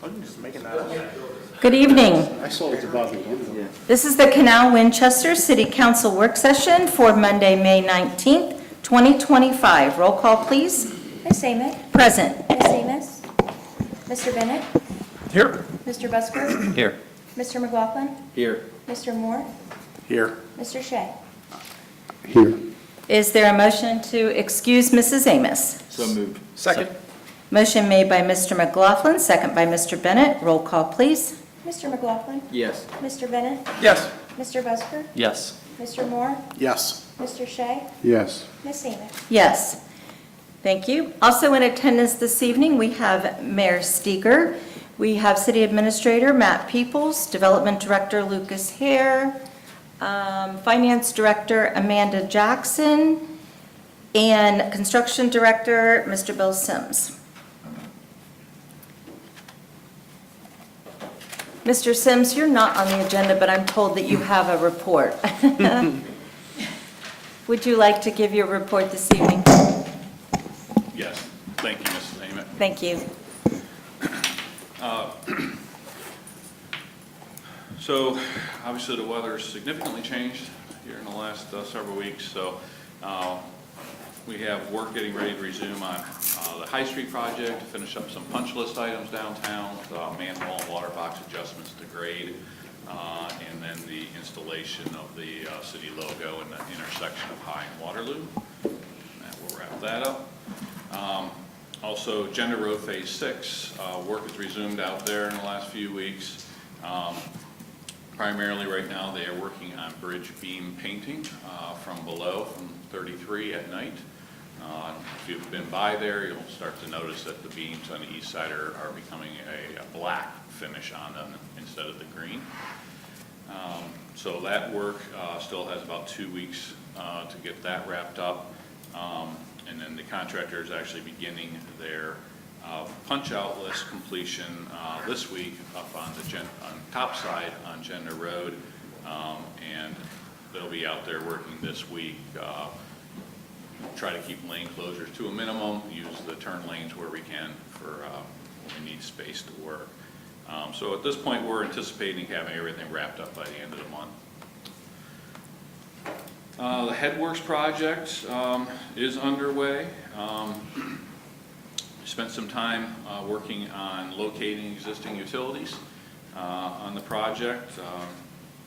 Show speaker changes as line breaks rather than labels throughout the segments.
I'm just making that up.
Good evening.
I saw it's above me.
This is the Canal Winchester City Council work session for Monday, May 19th, 2025. Roll call, please.
Ms. Amick?
Present.
Ms. Amos? Mr. Bennett?
Here.
Mr. Busker?
Here.
Mr. McLaughlin?
Here.
Mr. Moore?
Here.
Mr. Shea?
Here.
Is there a motion to excuse Mrs. Amos?
So moved. Second.
Motion made by Mr. McLaughlin, second by Mr. Bennett. Roll call, please.
Mr. McLaughlin?
Yes.
Mr. Bennett?
Yes.
Mr. Busker?
Yes.
Mr. Moore?
Yes.
Mr. Shea?
Yes.
Ms. Amick?
Yes. Thank you. Also in attendance this evening, we have Mayor Steger. We have City Administrator Matt Peoples, Development Director Lucas Hare, Finance Director Amanda Jackson, and Construction Director Mr. Bill Sims. Mr. Sims, you're not on the agenda, but I'm told that you have a report. Would you like to give your report this evening?
Yes, thank you, Mrs. Amick.
Thank you.
So, obviously, the weather's significantly changed here in the last several weeks, so we have work getting ready to resume on the High Street project to finish up some punch list items downtown, with manhole and water box adjustments to grade, and then the installation of the city logo in the intersection of High and Waterloo. And we'll wrap that up. Also, Gender Road Phase 6, work has resumed out there in the last few weeks. Primarily right now they are working on bridge beam painting from below, from 33 at night. If you've been by there, you'll start to notice that the beams on the east side are becoming a black finish on them instead of the green. So that work still has about 2 weeks to get that wrapped up. And then the contractor is actually beginning their punch-out list completion this week up on the top side on Gender Road, and they'll be out there working this week. Try to keep lane closures to a minimum, use the turn lanes where we can for when we need space to work. So at this point, we're anticipating having everything wrapped up by the end of the month. The Headworks project is underway. Spent some time working on locating existing utilities on the project.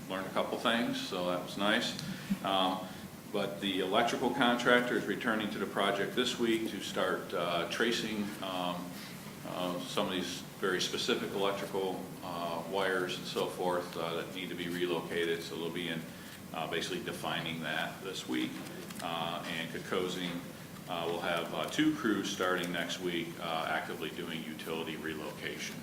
Learned a couple things, so that was nice. But the electrical contractor is returning to the project this week to start tracing some of these very specific electrical wires and so forth that need to be relocated. So they'll be in basically defining that this week. And Kokosing we'll have 2 crews starting next week actively doing utility relocation.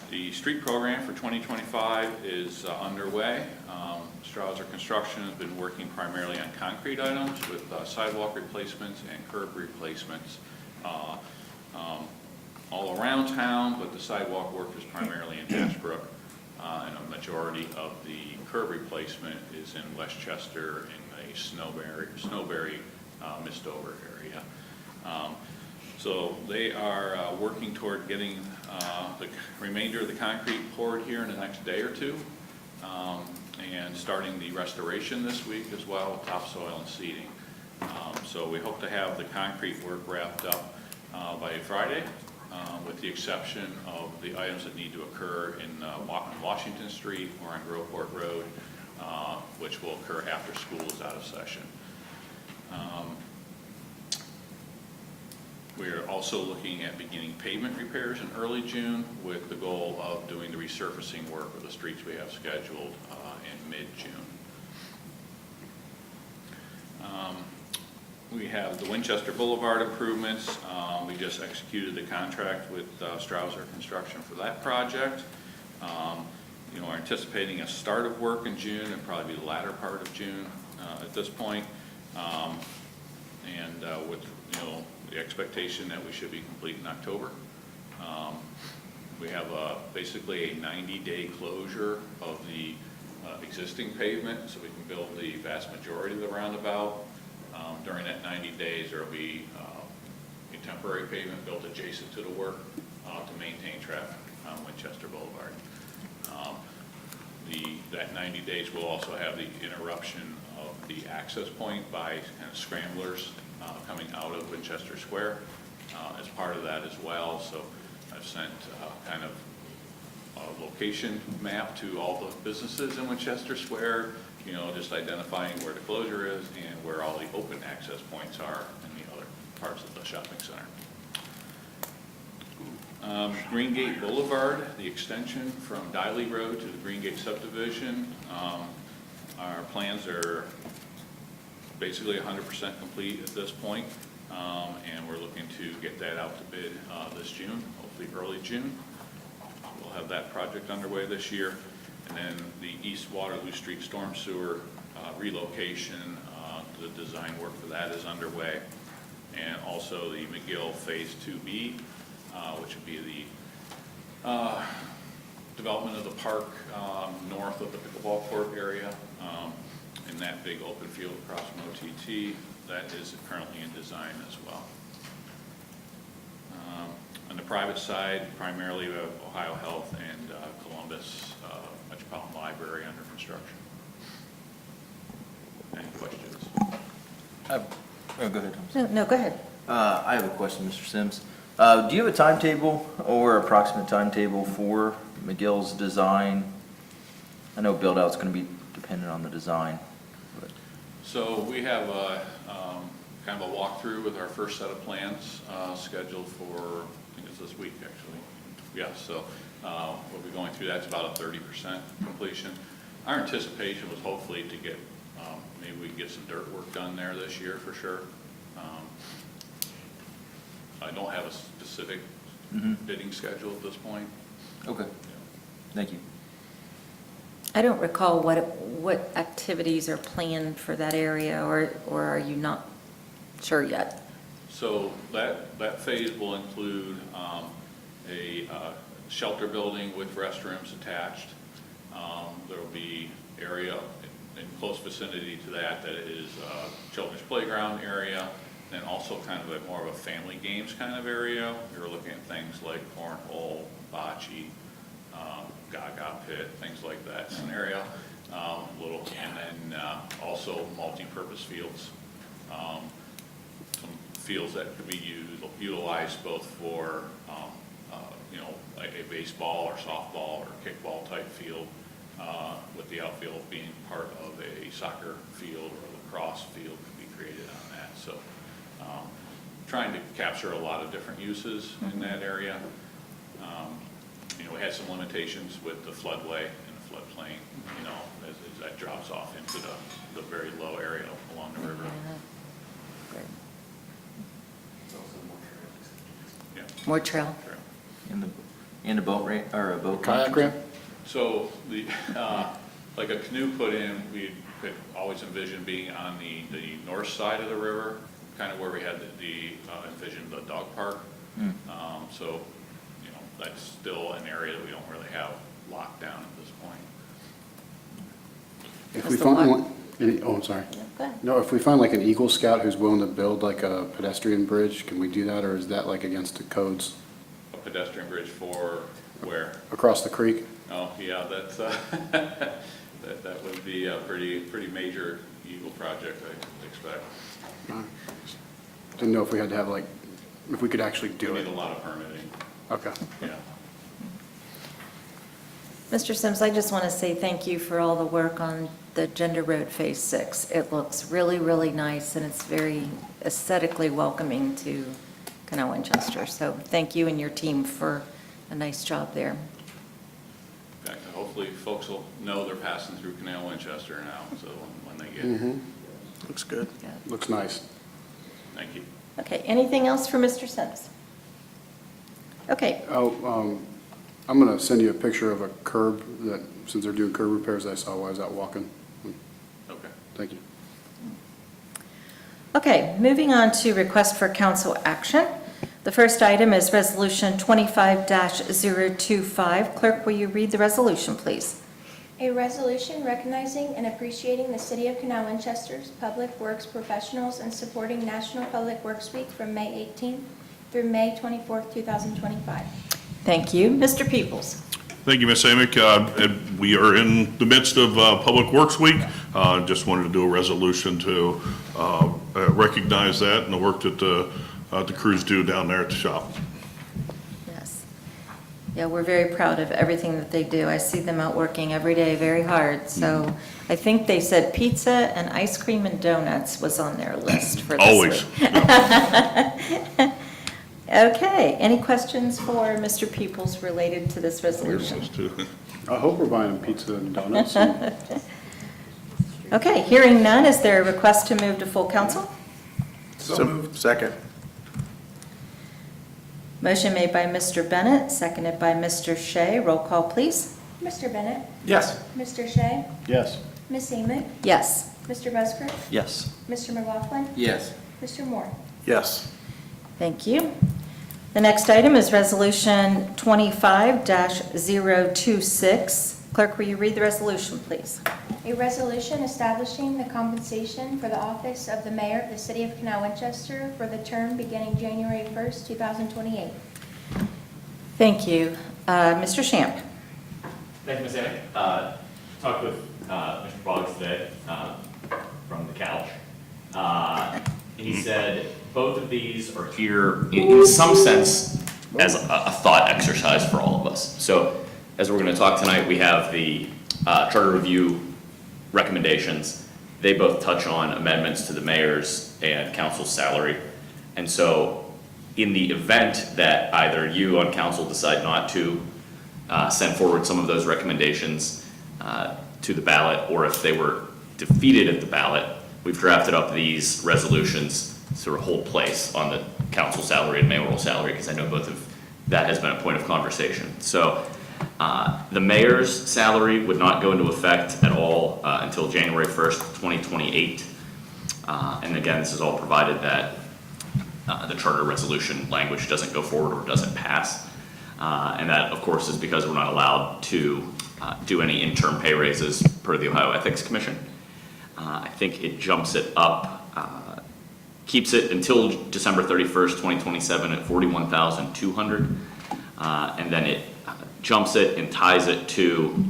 The street program for 2025 is underway. Strausser Construction has been working primarily on concrete items with sidewalk replacements and curb replacements all around town, but the sidewalk work is primarily in Ashbrook, and a majority of the curb replacement is in Winchester in the Snowberry Mistover area. So they are working toward getting the remainder of the concrete poured here in the next day or two, and starting the restoration this week as well with topsoil and seeding. So we hope to have the concrete work wrapped up by Friday, with the exception of the items that need to occur in Washington Street or on Groveport Road, which will occur after school is out of session. We are also looking at beginning pavement repairs in early June with the goal of doing the resurfacing work of the streets we have scheduled in mid-June. We have the Winchester Boulevard improvements. We just executed the contract with Strausser Construction for that project. We're anticipating a start of work in June and probably the latter part of June at this point. With the expectation that we should be complete in October. We have basically a 90-day closure of the existing pavement, so we can build the vast majority of the roundabout. During that 90 days, there will be, we temporary pavement built adjacent to the work to maintain traffic on Winchester Boulevard. That 90 days will also have the interruption of the access point by kind of scramblers coming out of Winchester Square as part of that as well. So I've sent kind of a location map to all the businesses in Winchester Square, you know, just identifying where the closure is and where all the open access points are in the other parts of the shopping center. Greengate Boulevard, the extension from Diley Road to the Greengate subdivision. Our plans are basically 100% complete at this point, and we're looking to get that out to bid this June, hopefully early June. We'll have that project underway this year. And then the East Waterloo Street storm sewer relocation, the design work for that is underway. And also the McGill Phase 2B, which would be the development of the park north of the pickleball court area, in that big open field across from OTT. That is currently in design as well. On the private side, primarily we have Ohio Health and Columbus Metropolitan Library under construction. Any questions?
Oh, go ahead.
No, go ahead.
I have a question, Mr. Sims. Do you have a timetable or approximate timetable for McGill's design? I know build-out's going to be dependent on the design. But.
So we have a, kind of a walkthrough with our first set of plans scheduled for, I think it's this week actually. Yeah, so we'll be going through that. It's about a 30% completion. Our anticipation was hopefully to get, maybe we can get some dirt work done there this year for sure. I don't have a specific bidding schedule at this point.
Okay, thank you.
I don't recall what activities are planned for that area, or are you not sure yet?
So that phase will include a shelter building with restrooms attached. There will be area in close vicinity to that is children's playground area, and also kind of more of a family games kind of area. You're looking at things like cornhole, bocce, gaga pit, things like that scenario. And then also multi-purpose fields. Some fields that could be utilized both for you know, like a baseball or softball or kickball type field, with the outfield being part of a soccer field or lacrosse field could be created on that. So trying to capture a lot of different uses in that area. You know, we had some limitations with the floodway and the floodplain, you know, as that drops off into the very low area along the river.
Great.
Yeah.
More trail.
In the boat ramp or a boat
Kayak ramp?
So the, like a canoe put in, we could always envision being on the north side of the river, kind of where we had envisioned the dog park. So, you know, that's still an area that we don't really have locked down at this point.
If
That's
we
the
find
one.
one, oh, I'm sorry.
Yeah, go ahead.
No, if we find like an Eagle Scout who's willing to build like a pedestrian bridge, can we do that, or is that like against the codes?
A pedestrian bridge for where?
Across the creek?
Oh, yeah, that's, that would be a pretty major Eagle project, I expect.
Didn't know if we had to have like, if we could actually
We
do it.
need a lot of permitting,
Okay.
yeah.
Mr. Sims, I just want to say thank you for all the work on the Gender Road Phase 6. It looks really, really nice, and it's very aesthetically welcoming to Canal Winchester. So thank you and your team for a nice job there.
In fact, hopefully folks will know they're passing through Canal Winchester now, so when they get here.
Looks good.
Yeah.
Looks nice.
Thank you.
Okay, anything else for Mr. Sims? Okay,
Oh, I'm gonna send you a picture of a curb that, since they're doing curb repairs, I saw while I was out walking.
Okay.
Thank you.
okay, moving on to request for council action. The first item is Resolution 25-025. Clerk, will you read the resolution, please?
A resolution recognizing and appreciating the City of Canal Winchester's public works professionals and supporting National Public Works Week from May 18th through May 24th, 2025.
Thank you. Mr. Peoples?
Thank you, Ms. Amick. We are in the midst of Public Works Week. Just wanted to do a resolution to recognize that and the work that the crews do down there at the shop.
Yes. Yeah, we're very proud of everything that they do. I see them out working every day very hard. So I think they said pizza and ice cream and donuts was on their list for this
Always.
week. Okay, any questions for Mr. Peoples related to this resolution?
I hope we're buying pizza and donuts.
Okay, hearing none, is there a request to move to full council?
So moved. Second.
Motion made by Mr. Bennett, seconded by Mr. Shea. Roll call, please.
Mr. Bennett?
Yes.
Mr. Shea?
Yes.
Ms. Amick?
Yes.
Mr. Busker?
Yes.
Mr. McLaughlin?
Yes.
Mr. Moore?
Yes.
Thank you. The next item is Resolution 25-026. Clerk, will you read the resolution, please?
A resolution establishing the compensation for the office of the mayor of the city of Canal, Winchester for the term beginning January 1st, 2028.
Thank you. Mr. Shamp?
Thank you, Ms. Amick. Talked with Mr. Boggs today from the couch. He said both of these are here in some sense as a thought exercise for all of us. So as we're going to talk tonight, we have the charter review recommendations. They both touch on amendments to the mayor's and council's salary. And so in the event that either you on council decide not to send forward some of those recommendations to the ballot, or if they were defeated at the ballot, we've drafted up these resolutions to sort of hold place on the council salary and mayoral salary, because I know both of that has been a point of conversation. So the mayor's salary would not go into effect at all until January 1st, 2028. And again, this is all provided that the charter resolution language doesn't go forward or doesn't pass. And that, of course, is because we're not allowed to do any interim pay raises per the Ohio Ethics Commission. I think it jumps it up, keeps it until December 31st, 2027 at $41,200. And then it jumps it and ties it to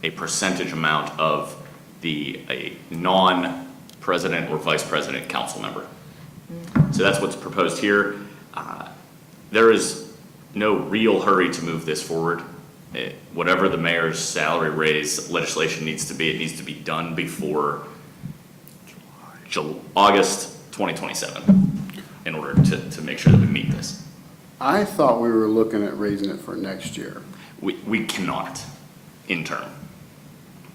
a percentage amount of a non-president or vice president council member. So that's what's proposed here. There is no real hurry to move this forward. Whatever the mayor's salary raise legislation needs to be, it needs to be done before August 2027 in order to make sure that we meet this.
I thought we were looking at raising it for next year.
We cannot in term.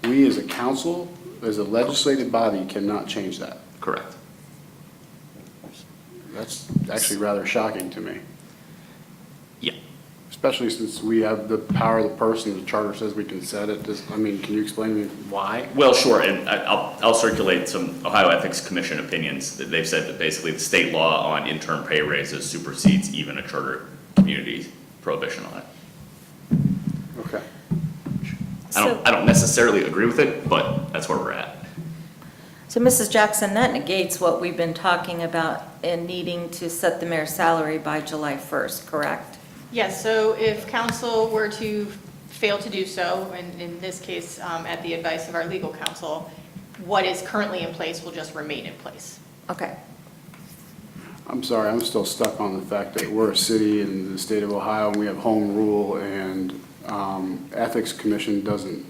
We as a council, as a legislative body, cannot change that.
Correct.
That's actually rather shocking to me,
Yeah.
especially since we have the power of the purse and the charter says we can set it. I mean, can you explain to me why?
Well, sure, and I'll circulate some Ohio Ethics Commission opinions that they've said that basically the state law on interim pay raises supersedes even a charter community prohibition on it.
Okay.
I don't necessarily agree with it, but that's where we're at.
So Mrs. Jackson, that negates what we've been talking about in needing to set the mayor's salary by July 1st, correct?
Yes, so if council were to fail to do so, and in this case, at the advice of our legal counsel, what is currently in place will just remain in place.
Okay.
I'm sorry, I'm still stuck on the fact that we're a city in the state of Ohio and we have home rule, and Ethics Commission doesn't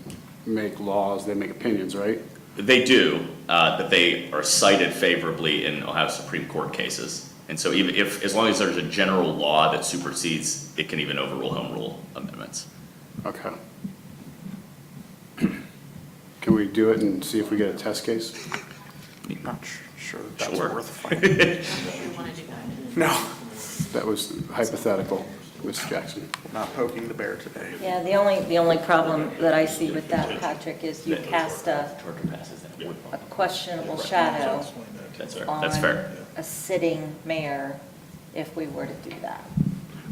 make laws, they make opinions, right?
They do, but they are cited favorably in Ohio Supreme Court cases. And so even if, as long as there's a general law that supersedes, it can even overrule home rule amendments.
Okay. Can we do it and see if we get a test case?
Not sure that's
Sure.
worth fighting. No,
That was hypothetical, Ms. Jackson.
not poking the bear today.
Yeah, the only problem that I see with that, Patrick, is you cast a
Charter passes that.
questionable shadow
That's fair. That's fair.
on a sitting mayor if we were to do that.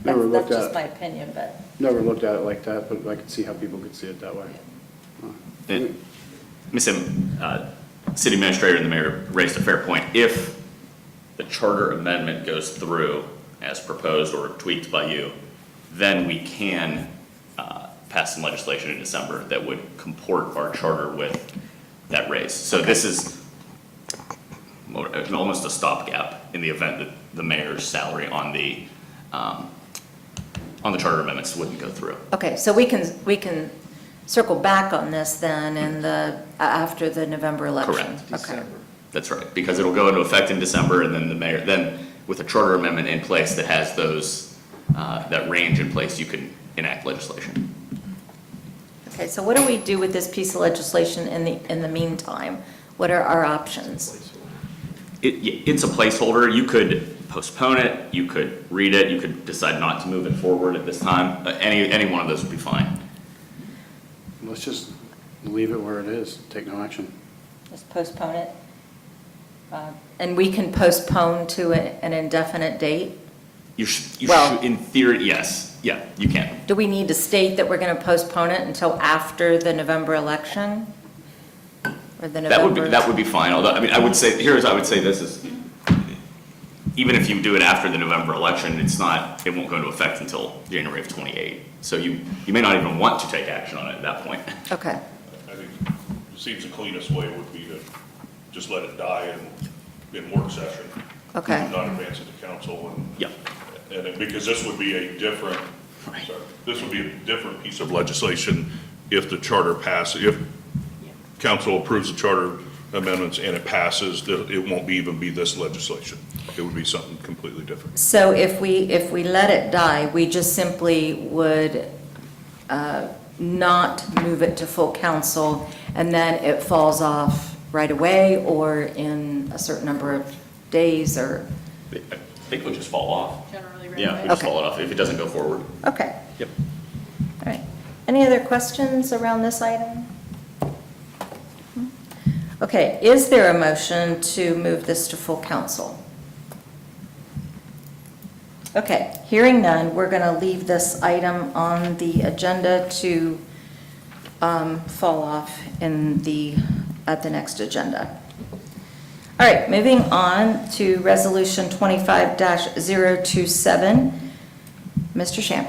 Never
That's
looked
just
at
my
it.
opinion, but,
Never looked at it like that, but I could see how people could see it that way.
And Ms. City Administrator and the Mayor raised a fair point. If the charter amendment goes through, as proposed or tweaked by you, then we can pass some legislation in December that would comport our charter with that raise. So this is almost a stopgap in the event that the mayor's salary on the charter amendments wouldn't go through.
Okay, so we can circle back on this then after the November election?
Correct.
Okay.
That's right, because it'll go into effect in December, and then the mayor, then with a charter amendment in place that has those, that range in place, you can enact legislation.
Okay, so what do we do with this piece of legislation in the meantime? What are our options?
It's a placeholder. You could postpone it, you could read it, you could decide not to move it forward at this time. Any one of those would be fine.
Let's just leave it where it is, take no action.
Just postpone it? And we can postpone to an indefinite date?
Well, in theory, yes. Yeah, you can.
Do we need to state that we're going to postpone it until after the November election? Or the November?
That would be fine, although, I mean, I would say this is, even if you do it after the November election, it won't go into effect until January of '28. So you may not even want to take action on it at that point.
Okay,
I think it seems the cleanest way would be to just let it die in work session.
Okay.
Not advance it to council
Yeah.
because this would be a different, this would be a different piece of legislation if the charter passes, if council approves the charter amendments and it passes, it won't even be this legislation. It would be something completely different.
so if we let it die, we just simply would not move it to full council, and then it falls off right away, or in a certain number of days, or?
I think we'll just fall off.
Generally, right
Yeah,
away.
we'll just
Okay.
fall it off if it doesn't go forward.
Okay,
Yep.
all right. Any other questions around this item? Okay, is there a motion to move this to full council? Okay, hearing none, we're going to leave this item on the agenda to fall off at the next agenda. All right, moving on to Resolution 25-027. Mr. Sham.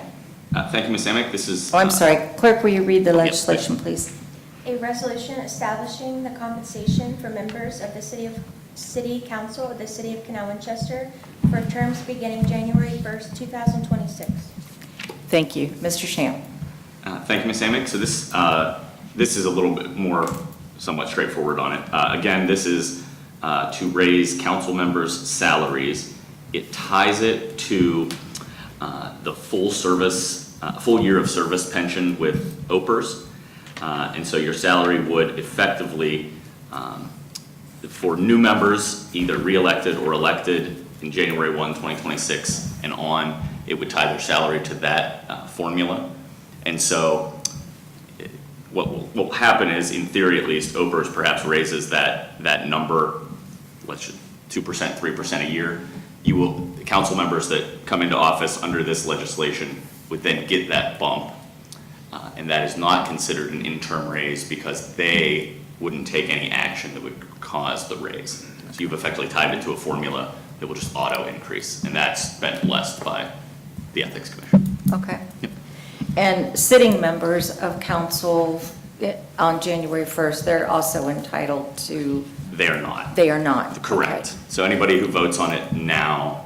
Thank you, Ms. Amick. This is.
Oh, I'm sorry. Clerk, will you read the legislation, please?
A resolution establishing the compensation for members of the City Council of the City of Canal, Winchester for terms beginning January 1st, 2026.
Thank you. Mr. Sham.
Thank you, Ms. Amick. So this is a little bit more somewhat straightforward on it. Again, this is to raise council members' salaries. It ties it to the full year of service pension with OPERS. And so your salary would effectively, for new members, either re-elected or elected in January 1, 2026 and on, it would tie their salary to that formula. And so what will happen is, in theory at least, OPERS perhaps raises that number, 2%, 3% a year. The council members that come into office under this legislation would then get that bump. And that is not considered an interim raise because they wouldn't take any action that would cause the raise. So you've effectively tied it to a formula that will just auto increase, and that's been blessed by the Ethics Commission.
Okay. And sitting members of council on January 1st, they're also entitled to?
They are not.
They are not?
Correct.
Okay.
So anybody who votes on it now,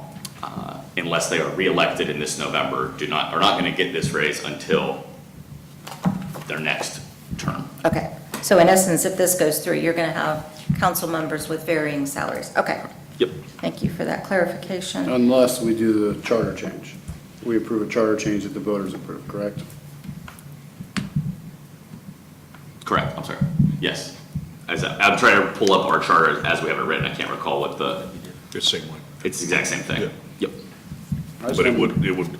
unless they are re-elected in this November, are not going to get this raise until their next term.
Okay. So in essence, if this goes through, you're going to have council members with varying salaries. Okay.
Yep.
Thank you for that clarification.
Unless we do the charter change. We approve a charter change that the voters approve, correct?
Correct, I'm sorry. Yes. I'm trying to pull up our charter as we have it written. I can't recall what
It's the same way.
it's the exact same thing.
Yeah.
Yep.
But it would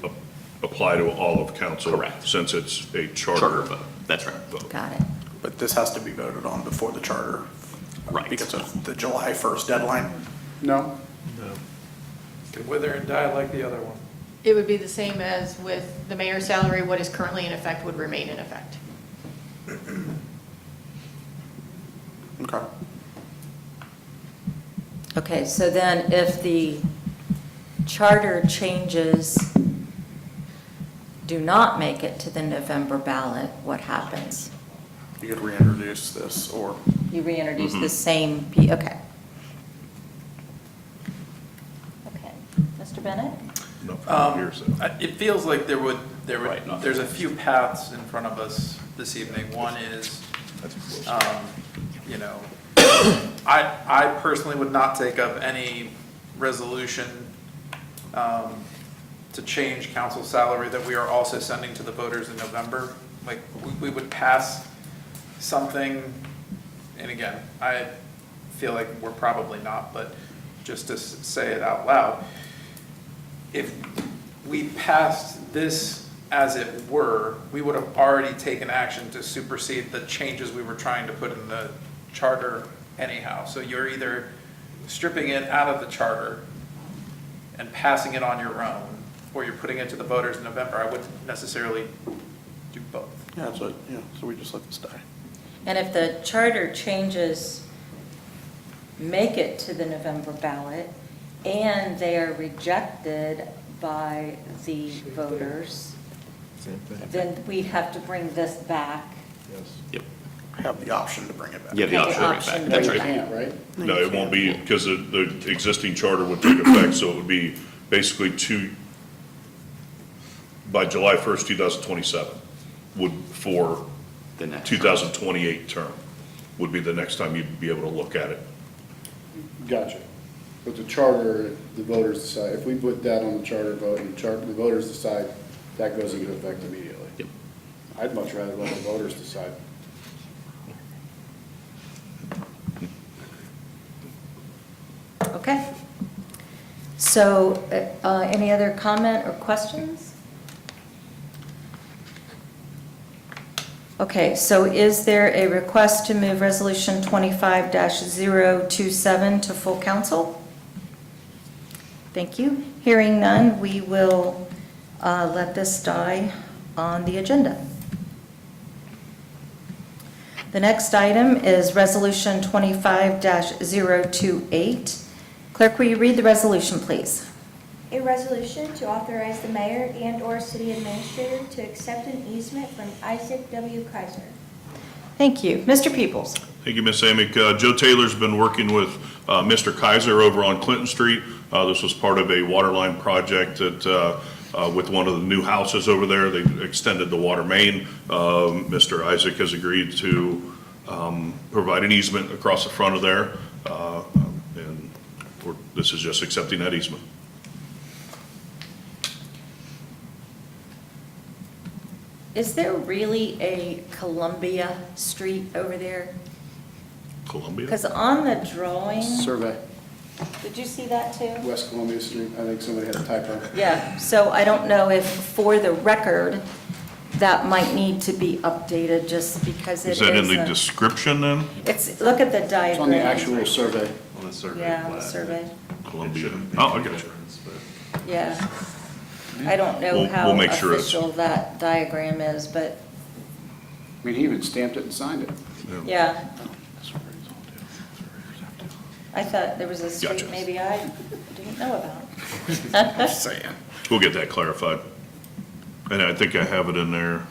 apply to all of council.
Correct.
Since it's a
Charter
charter
vote, that's right.
vote.
Got it.
But this has to be voted on before the charter.
Right.
Because of the July 1st deadline.
No?
Could wither and die like the other one.
It would be the same as with the mayor's salary. What is currently in effect would remain in effect.
Okay.
Okay, so then if the charter changes do not make it to the November ballot, what happens?
You could reintroduce this, or
You reintroduce
Mm-hmm.
the same, okay. Okay, Mr. Bennett?
No, here, so.
It feels like
Right, not
there's a few paths in front of us this evening. One is, you know, I personally would not take up any resolution to change council salary that we are also sending to the voters in November. Like, we would pass something, and again, I feel like we're probably not, but just to say it out loud, if we passed this as it were, we would have already taken action to supersede the changes we were trying to put in the charter anyhow. So you're either stripping it out of the charter and passing it on your own, or you're putting it to the voters in November. I wouldn't necessarily do both.
yeah, so we just let this die.
And if the charter changes make it to the November ballot and they are rejected by the voters, then we have to bring this back.
Have the option to bring it back.
Yeah, the
Have
option to bring it back.
to
That's
bring
right.
it back.
Can't, right?
No, it won't be, because the existing charter would take effect, so it would be basically by July 1st, 2027, for
The next.
2028 term, would be the next time you'd be able to look at it.
Gotcha. But the charter, the voters decide, if we put that on the charter vote and the voters decide, that goes into effect immediately.
Yep.
I'd much rather let the voters decide.
Okay. So, any other comment or questions? Okay, so is there a request to move Resolution 25-027 to full council? Thank you. Hearing none, we will let this die on the agenda. The next item is Resolution 25-028. Clerk, will you read the resolution, please?
A resolution to authorize the mayor and/or city administrator to accept an easement from Isaac W. Kaiser.
Thank you. Mr. Peoples?
Thank you, Ms. Amick. Joe Taylor's been working with Mr. Kaiser over on Clinton Street. This was part of a water line project that, with one of the new houses over there, they extended the water main. Mr. Isaac has agreed to provide an easement across the front of there, and this is just accepting that easement.
Is there really a Columbia Street over there?
Columbia?
Because on the drawing,
Survey,
did you see that too?
West Columbia Street, I think somebody had a typo.
Yeah, so I don't know if, for the record, that might need to be updated just because it is.
Is that in the
a-
description then?
It's, look at the diagram.
It's on the actual survey.
On the survey.
Yeah, on the
plat.
survey,
Columbia.
It shouldn't be
Oh, I
a
got you.
difference, but-
yeah. I don't know
We'll
how
make sure it's-
official that diagram is, but,
I mean, he even stamped it and signed it.
yeah. I thought there was a street
Gotcha.
maybe I didn't know about.
Just saying.
We'll get that clarified. And I think I have it in there.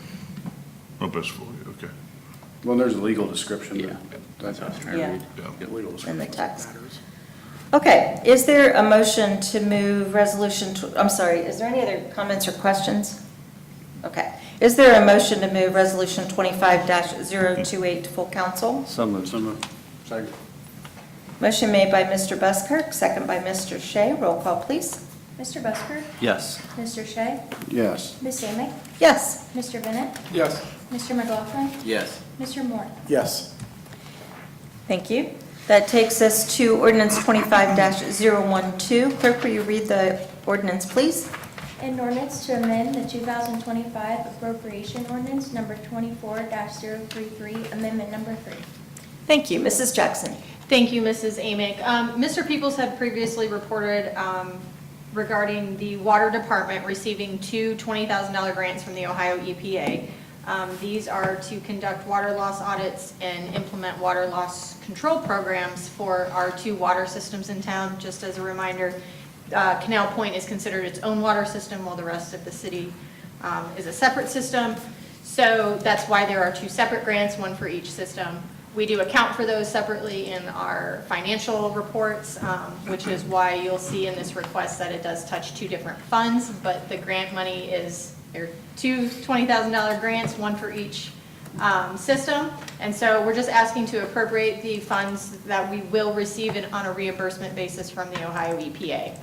Oh, that's for you, okay.
Well, there's a legal description.
Yeah, that's what I was trying to
Yeah.
read.
Yeah.
In the text. Okay, is there a motion to move resolution, I'm sorry, is there any other comments or questions? Okay. Is there a motion to move resolution 25-028 to full council?
Some of them. Second.
Motion made by Mr. Buskirk, second by Mr. Shea. Roll call, please.
Mr. Busker?
Yes.
Mr. Shea?
Yes.
Ms. Amick?
Yes.
Mr. Bennett?
Yes.
Mr. McLaughlin?
Yes.
Mr. Moore?
Yes.
Thank you. That takes us to ordinance 25-012. Clerk, will you read the ordinance, please?
An ordinance to amend the 2025 appropriation ordinance number 24-033, amendment number 3.
Thank you. Mrs. Jackson?
Thank you, Mrs. Amick. Mr. Peoples had previously reported regarding the Water Department receiving two $20,000 grants from the Ohio EPA. These are to conduct water loss audits and implement water loss control programs for our two water systems in town. Just as a reminder, Canal Point is considered its own water system, while the rest of the city is a separate system. So that's why there are two separate grants, one for each system. We do account for those separately in our financial reports, which is why you'll see in this request that it does touch two different funds, but the grant money is, there are two $20,000 grants, one for each system. And so we're just asking to appropriate the funds that we will receive on a reimbursement basis from the Ohio EPA.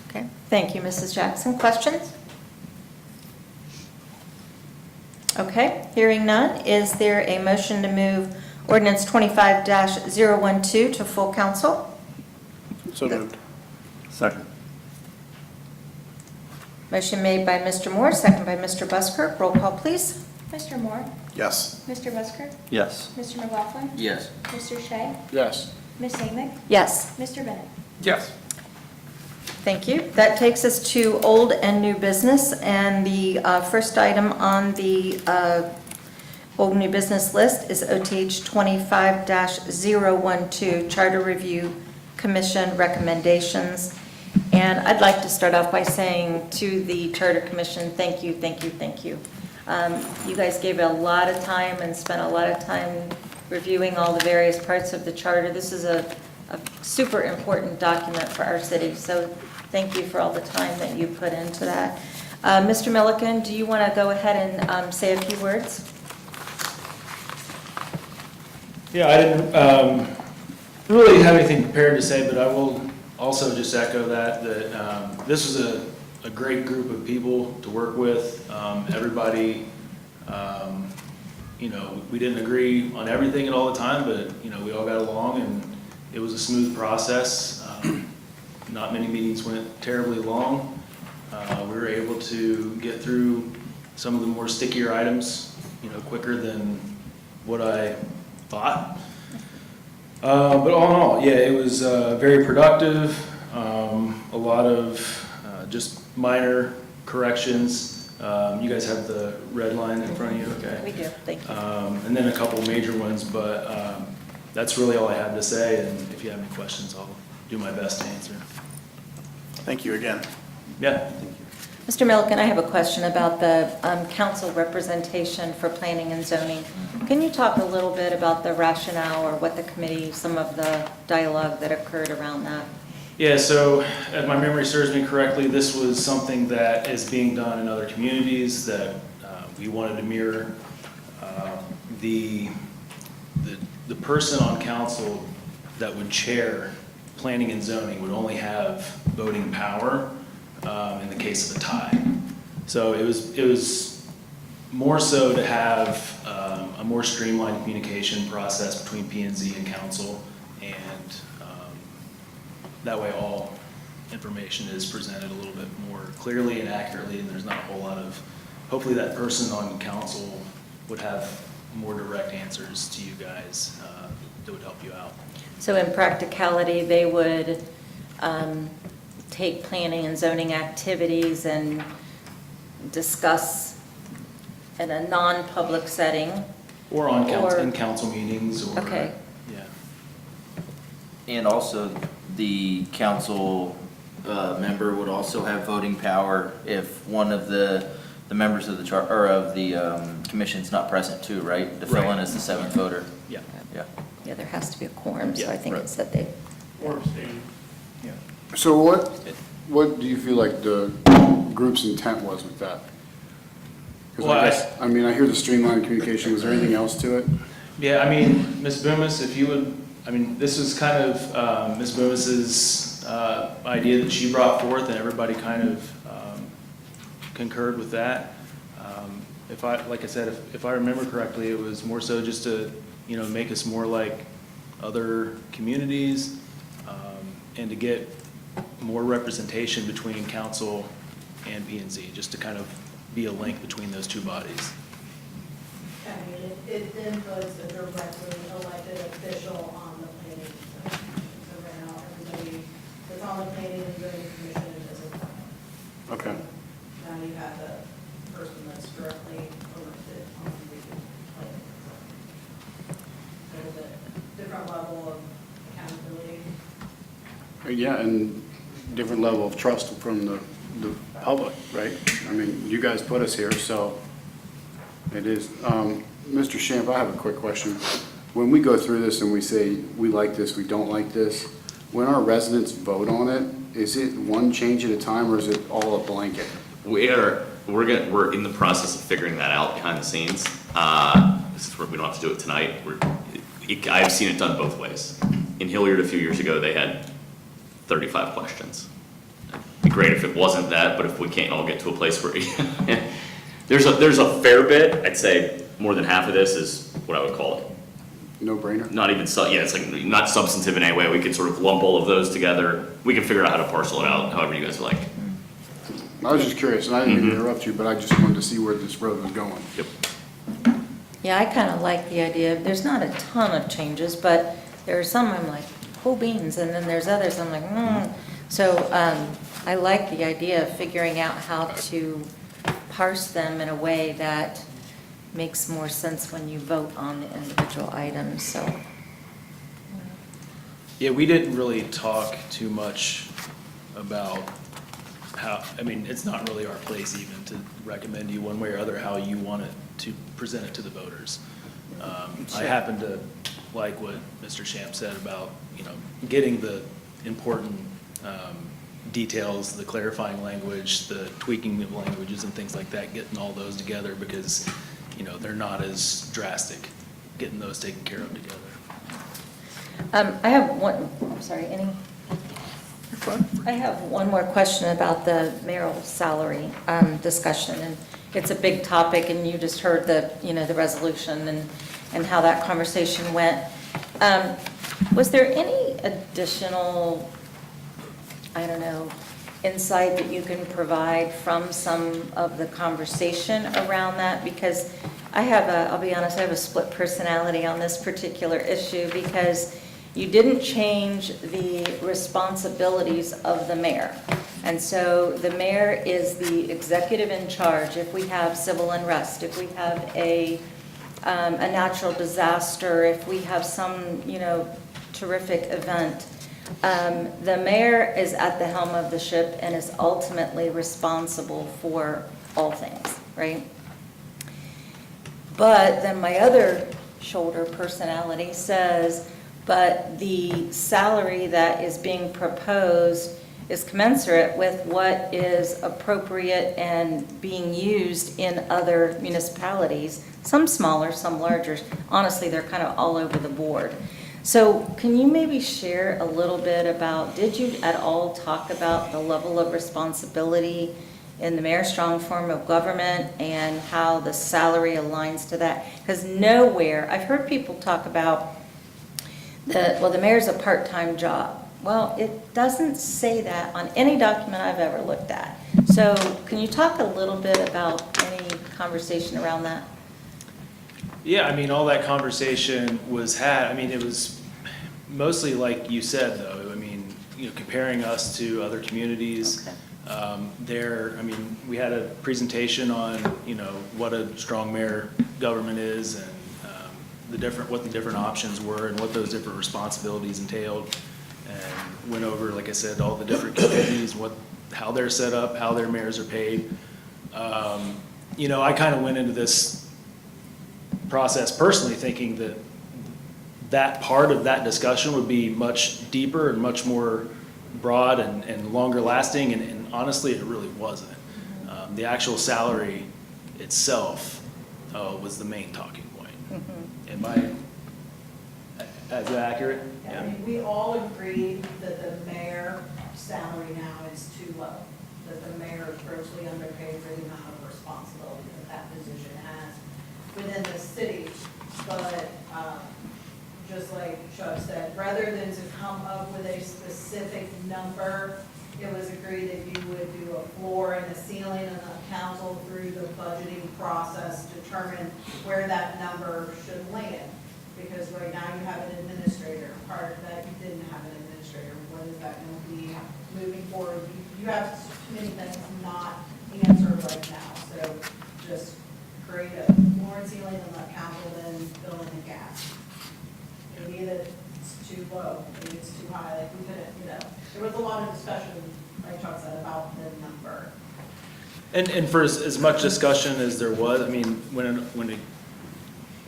Okay, thank you, Mrs. Jackson. Questions? Okay, hearing none, is there a motion to move ordinance 25-012 to full council?
So moved.
Second.
Motion made by Mr. Moore, second by Mr. Busker. Roll call, please.
Mr. Moore?
Yes.
Mr. Busker?
Yes.
Mr. McLaughlin?
Yes.
Mr. Shea?
Yes.
Ms. Amick?
Yes,
Mr. Bennett?
Yes.
thank you. That takes us to old and new business, and the first item on the old new business list is OTH 25-012, Charter Review Commission recommendations. And I'd like to start off by saying to the Charter Commission, thank you, thank you, thank you. You guys gave a lot of time and spent a lot of time reviewing all the various parts of the charter. This is a super important document for our city, so thank you for all the time that you put into that. Mr. Milliken, do you want to go ahead and say a few words?
Yeah, I didn't really have anything prepared to say, but I will also just echo that this was a great group of people to work with. Everybody, we didn't agree on everything at all the time, but, we all got along, and it was a smooth process. Not many meetings went terribly long. We were able to get through some of the more stickier items, quicker than what I thought. But all in all, yeah, it was very productive. A lot of just minor corrections. You guys have the red line in front of you, okay?
We do, thank you.
And then a couple major ones, but that's really all I have to say. And if you have any questions, I'll do my best to answer.
Thank you again.
Yeah, thank you.
Mr. Milliken, I have a question about the council representation for planning and zoning. Can you talk a little bit about the rationale or what the committee, some of the dialogue that occurred around that?
Yeah, so if my memory serves me correctly, this was something that is being done in other communities that we wanted to mirror. The person on council that would chair planning and zoning would only have voting power in the case of a tie. So it was more so to have a more streamlined communication process between P&Z and council, and that way all information is presented a little bit more clearly and accurately, and there's not a whole lot of, hopefully that person on council would have more direct answers to you guys that would help you out.
So in practicality, they would take planning and zoning activities and discuss in a non-public setting?
Or on council,
Or-
in council meetings, or.
Okay.
Yeah.
And also, the council member would also have voting power if one of the members of the or of the commission's not present too, right? To fill in as the seventh voter.
Yeah.
Yeah.
Yeah, there has to be a quorum, so
Yeah,
I think
right.
it's that they,
Yeah.
So what do you feel like the group's intent was with that? 'Cause
Well,
I hear the streamlined communication. Was there anything else to it?
Yeah, Ms. Boomis, if you would, this is kind of Ms. Boomis's idea that she brought forth, and everybody kind of concurred with that. Like I said, if I remember correctly, it was more so just to, make us more like other communities, and to get more representation between council and P&Z, just to kind of be a link between those two bodies.
It then puts a directly elected official on the planning commission. So right now, everybody that's on the planning and zoning commission is appointed.
Okay.
Now you have the person that's directly elected on the planning. So it's a different level of accountability.
Yeah, and different level of trust from the public, right? I mean, you guys put us here, so it is. Mr. Shamp, I have a quick question. When we go through this and we say, we like this, we don't like this, when our residents vote on it, is it one change at a time or is it all a blanket?
We're in the process of figuring that out behind the scenes. This is where we don't have to do it tonight. I've seen it done both ways. In Hilliard a few years ago, they had 35 questions. It'd be great if it wasn't that, but if we can't all get to a place where there's a fair bit, I'd say more than half of this is what I would call it.
No brainer?
Not even, it's like not substantive in any way. We could sort of lump all of those together. We can figure out how to parcel it out, however you guys like.
I was just curious, and I didn't mean to interrupt you, but I just wanted to see where this road was going.
Yep.
Yeah, I kind of like the idea. There's not a ton of changes, but there are some I'm like, oh beans, and then there's others I'm like, So I like the idea of figuring out how to parse them in a way that makes more sense when you vote on the individual items, so.
Yeah, we didn't really talk too much about how, I mean, it's not really our place even to recommend you one way or other how you want it to present it to the voters. I happen to like what Mr. Shamp said about, getting the important details, the clarifying language, the tweaking of languages and things like that, getting all those together because, they're not as drastic, getting those taken care of together.
I have one, I'm sorry, I have one more question about the mayoral salary discussion, and it's a big topic, and you just heard the, the resolution and how that conversation went. Was there any additional, insight that you can provide from some of the conversation around that? Because I'll be honest, I have a split personality on this particular issue because you didn't change the responsibilities of the mayor. And so the mayor is the executive in charge. If we have civil unrest, if we have a natural disaster, if we have some, terrific event, the mayor is at the helm of the ship and is ultimately responsible for all things, right? But then my other shoulder personality says, but the salary that is being proposed is commensurate with what is appropriate and being used in other municipalities, some smaller, some larger. Honestly, they're kind of all over the board. So can you maybe share a little bit about, did you at all talk about the level of responsibility in the mayor's strong form of government and how the salary aligns to that? Because nowhere, I've heard people talk about the mayor's a part-time job. Well, it doesn't say that on any document I've ever looked at. So can you talk a little bit about any conversation around that?
Yeah, all that conversation was had, it was mostly like you said, though. Comparing us to other communities.
Okay.
We had a presentation on, what a strong mayor government is and what the different options were and what those different responsibilities entailed. And went over, like I said, all the different communities, how they're set up, how their mayors are paid. I kind of went into this process personally thinking that part of that discussion would be much deeper and much more broad and longer lasting, and honestly it really wasn't. The actual salary itself was the main talking point.
Mm-hmm.
Is that accurate?
Yeah, we all agreed that the mayor salary now is too low, that the mayor is grossly underpaid for the amount of responsibility that position has within the city. But just like Chuck said, rather than to come up with a specific number, it was agreed that you would do a floor and a ceiling, and the council through the budgeting process determine where that number should land. Because right now you have an administrator. Prior to that, you didn't have an administrator. What is that going to be moving forward? You have too many things not answered right now. So just create a floor and ceiling and let council then fill in the gaps. Maybe that it's too low, maybe it's too high. Like we couldn't, there was a lot of discussion like Chuck said, about the number.
And for as much discussion as there was, I mean, when it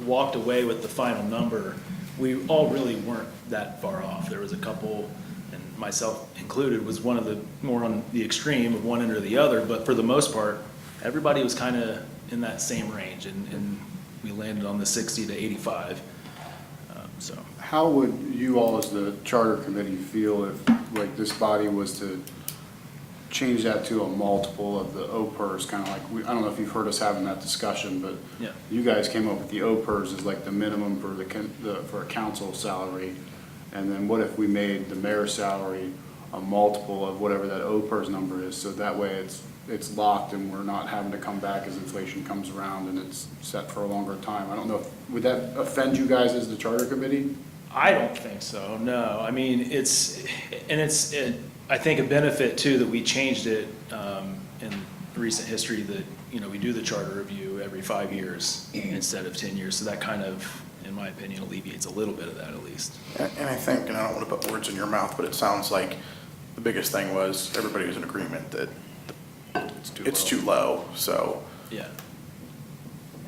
walked away with the final number, we all really weren't that far off. There was a couple, and myself included, was one of the more on the extreme of one end or the other, but for the most part, everybody was kind of in that same range, and we landed on the 60 to 85. So
How would you all as the charter committee feel if, like, this body was to change that to a multiple of the OPERS, kind of like, I don't know if you've heard us having that discussion, but
Yeah.
you guys came up with the OPERS as like the minimum for a council salary. And then what if we made the mayor's salary a multiple of whatever that OPERS number is? So that way it's locked and we're not having to come back as inflation comes around and it's set for a longer time. I don't know, would that offend you guys as the charter committee?
I don't think so, no. I mean, it's I think a benefit too that we changed it in recent history that, you know, we do the charter review every 5 years instead of 10 years. So that kind of, in my opinion, alleviates a little bit of that at least.
And I think, and I don't want to put words in your mouth, but it sounds like the biggest thing was everybody was in agreement that it's too low, so.
Yeah.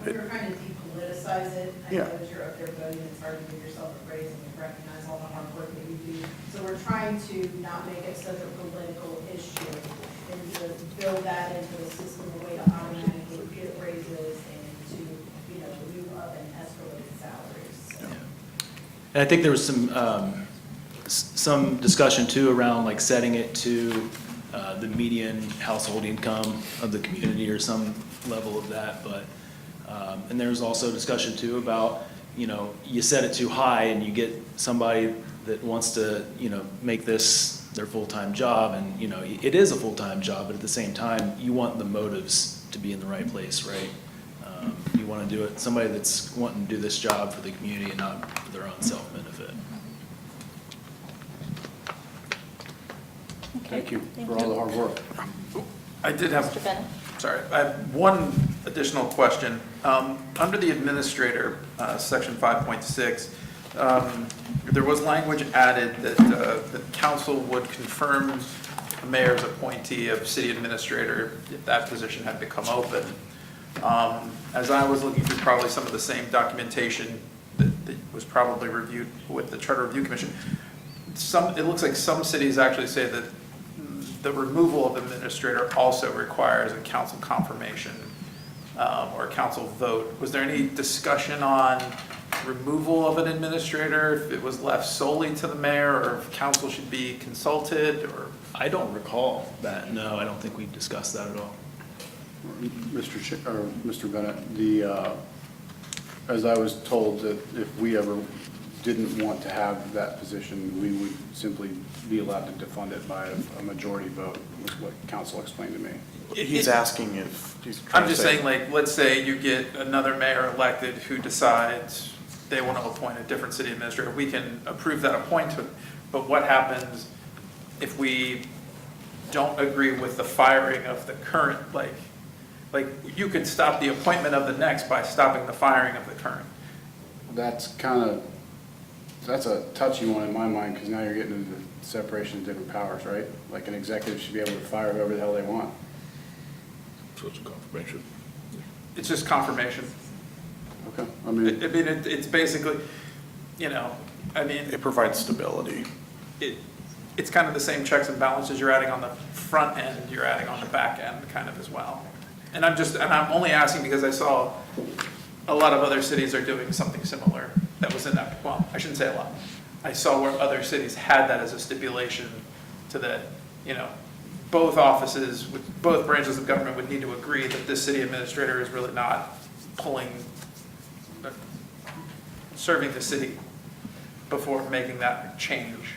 We were trying to depoliticize it. I
Yeah.
know as you're up there voting, it's hard to give yourself a raise and recognize all the hard work that you do. So we're trying to not make it such a political issue and to build that into the system, a way to automatically get raises and to, you know, move up and escalate salaries. So.
And I think there was some discussion too around like setting it to the median household income of the community or some level of that, but, and there was also discussion too about, you know, you set it too high and you get somebody that wants to, you know, make this their full-time job, and, you know, it is a full-time job, but at the same time, you want the motives to be in the right place, right? You want to do it, somebody that's wanting to do this job for the community and not for their own self-benefit.
Thank you for all the hard work.
I did have,
Mr. Bennett?
sorry, I have one additional question. Under the administrator, section 5.6, there was language added that the council would confirm the mayor's appointee of city administrator if that position had become open. As I was looking through probably some of the same documentation that was probably reviewed with the Charter Review Commission, it looks like some cities actually say that the removal of administrator also requires a council confirmation or a council vote. Was there any discussion on removal of an administrator, if it was left solely to the mayor, or if council should be consulted, or?
I don't recall that, no, I don't think we discussed that at all.
Mr. Bennett, as I was told that if we ever didn't want to have that position, we would simply be allowed to defund it by a majority vote, was what council explained to me.
He's asking if, he's trying
I'm
to
just
say.
saying, like, let's say you get another mayor elected who decides they want to appoint a different city administrator. We can approve that appointment, but what happens if we don't agree with the firing of the current, like you could stop the appointment of the next by stopping the firing of the current.
That's a touchy one in my mind, because now you're getting into the separation of different powers, right? Like an executive should be able to fire whoever the hell they want.
So it's a confirmation.
It's just confirmation.
Okay, I mean,
It's basically, you know,
It provides stability.
it's kind of the same checks and balances you're adding on the front end, you're adding on the back end kind of as well. And I'm only asking because I saw a lot of other cities are doing something similar that was in that, well, I shouldn't say a lot. I saw where other cities had that as a stipulation to that, you know, both offices, both branches of government would need to agree that this city administrator is really not serving the city before making that change.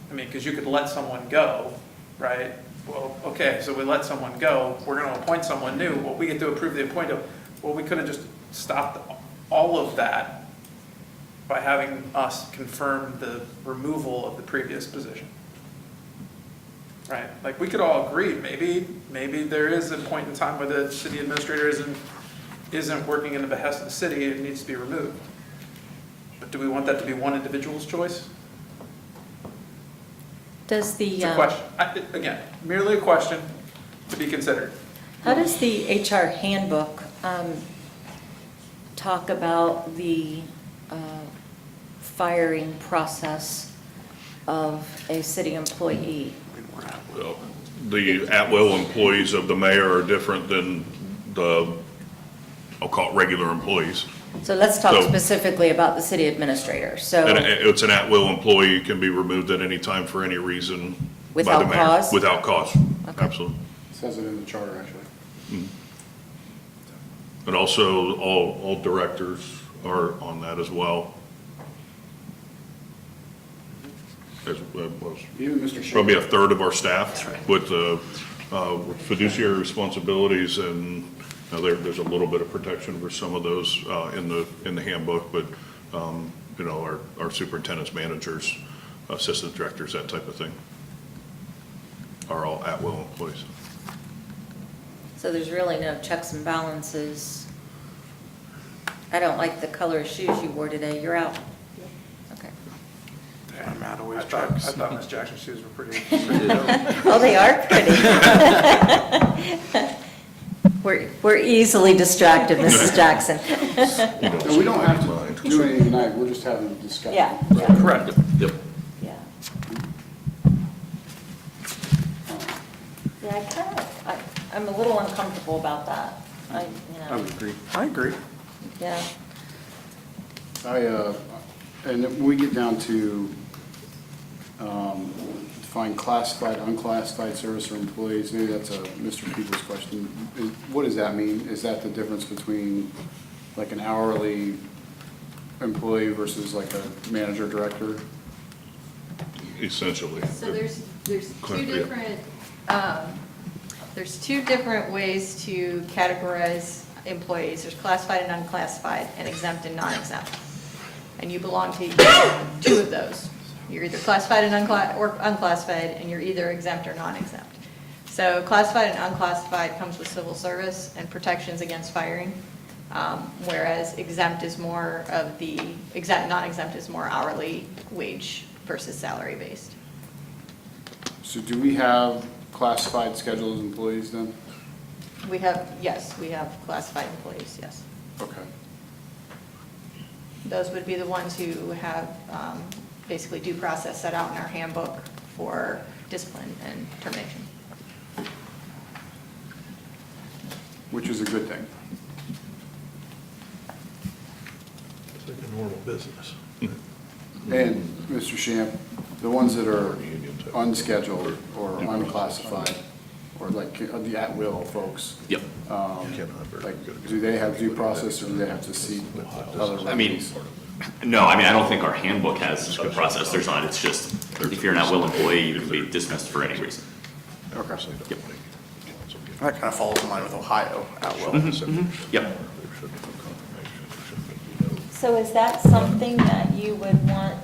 I mean, because you could let someone go, right? Well, okay, so we let someone go, we're going to appoint someone new. Well, we get to approve the appointment. Well, we could have just stopped all of that by having us confirm the removal of the previous position. Right? Like, we could all agree, maybe there is a point in time where the city administrator isn't working in the behest of the city, it needs to be removed. But do we want that to be one individual's choice?
Does the,
It's a question. Again, merely a question to be considered.
how does the HR handbook talk about the firing process of a city employee?
Well, the at-will employees of the mayor are different than the, I'll call it regular employees.
So let's talk
So-
specifically about the city administrator. So,
And it's an at-will employee, can be removed at any time for any reason by the
Without
mayor.
cause?
Without cause,
Okay.
absolutely.
Says it in the charter, actually.
And also, all directors are on that as well. As was
Even Mr. Shea.
probably a third of our staff with fiduciary responsibilities, and there's a little bit of protection for some of those in the handbook, but our superintendents, managers, assistant directors, that type of thing are all at-will employees.
so there's really no checks and balances. I don't like the color of shoes you wore today. You're out. Okay.
Matt
I
always
thought
checks.
Ms. Jackson's shoes were pretty.
Oh, they are pretty. We're easily distracted, Mrs. Jackson.
No, we don't have to do anything tonight, we're just having a discussion.
Yeah.
Correct.
Yep.
Yeah. Yeah, I'm a little uncomfortable about that.
I would agree.
I agree.
Yeah.
And then when we get down to define classified, unclassified service or employees, maybe that's a Mr. Peoples question. What does that mean? Is that the difference between like an hourly employee versus like a manager, director?
Essentially.
So there's
Correct, yeah.
two different ways to categorize employees. There's classified and unclassified, and exempt and non-exempt. And you belong to two of those. You're either classified and unclassified, and you're either exempt or non-exempt. So classified and unclassified comes with civil service and protections against firing, whereas exempt is more of the, non-exempt is more hourly wage versus salary based.
So do we have classified scheduled employees then?
We have classified employees, yes.
Okay.
Those would be the ones who have basically due process set out in our handbook for discipline and termination.
Which is a good thing.
It's like a normal business.
And Mr. Shamp, the ones that are unscheduled or unclassified, or like the at-will folks,
Yep.
like, do they have due process or do they have to seek other
I mean,
remedies?
no, I mean, I don't think our handbook has a process. There's not. It's just, if you're an at-will employee, you can be dismissed for any reason.
Okay.
Yep.
That kind of falls in line with Ohio at will.
Yep.
So is that something that you would want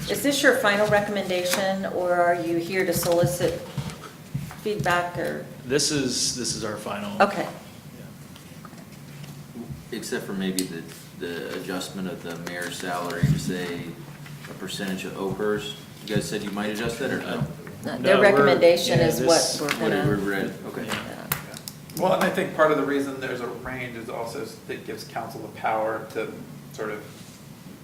is this your final recommendation, or are you here to solicit feedback, or?
This is our final.
Okay.
Except for maybe the adjustment of the mayor's salary to say a percentage of OPERS. You guys said you might adjust that or no?
Their recommendation
yeah,
is
this-
what we're
What did we
gonna.
read? Okay.
Yeah.
Well, and I think part of the reason there's a range is also it gives council the power to sort of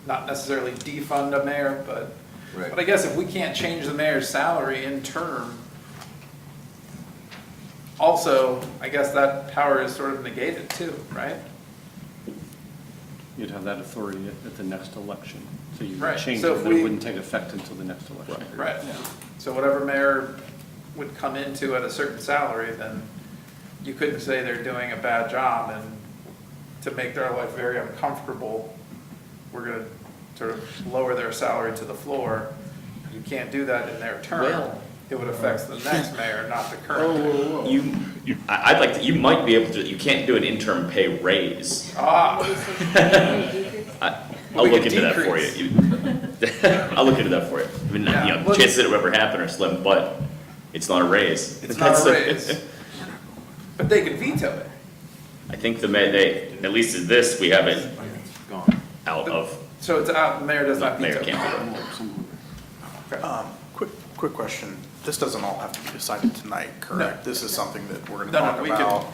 not necessarily defund a mayor, but
Right.
I guess if we can't change the mayor's salary in term, also, I guess that power is sort of negated too, right?
You'd have that authority at the next election. So you
Right.
would change
So
it,
if
but
we-
it wouldn't take effect until the next election.
Right. So whatever mayor would come into at a certain salary, then you couldn't say they're doing a bad job, and to make their life very uncomfortable, we're gonna sort of lower their salary to the floor. You can't do that in their term.
Well-
It would affect the next mayor, not the current mayor.
I'd like to, you might be able to, you can't do an interim pay raise.
Ah,
I'll
We
look
could
into that for
decrease.
you. I'll look into that for you. I mean,
Yeah. Well,
chances that it would ever happen are slim, but it's not a raise.
it's not a raise. But they could veto it.
I think at least in this, we have it
Gone.
out of,
So it's out, the mayor does not
mayor
veto.
can't do it.
Okay.
Quick Quick question, this doesn't all have to be decided tonight, correct? This is something that we're gonna
No, no,
talk
we can-
about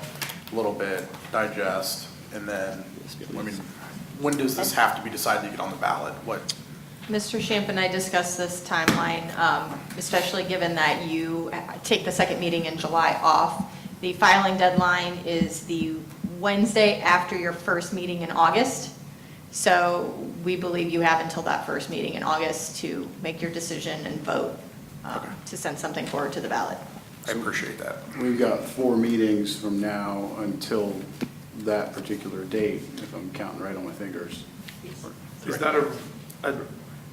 a little bit, digest, and then, I mean, when does this have to be decided to get on the ballot? What,
Mr. Shamp and I discussed this timeline, especially given that you take the second meeting in July off. The filing deadline is the Wednesday after your first meeting in August. So we believe you have until that first meeting in August to make your decision and vote to send something forward to the ballot.
I appreciate that.
We've got 4 meetings from now until that particular date, if I'm counting right on my fingers.
Is that a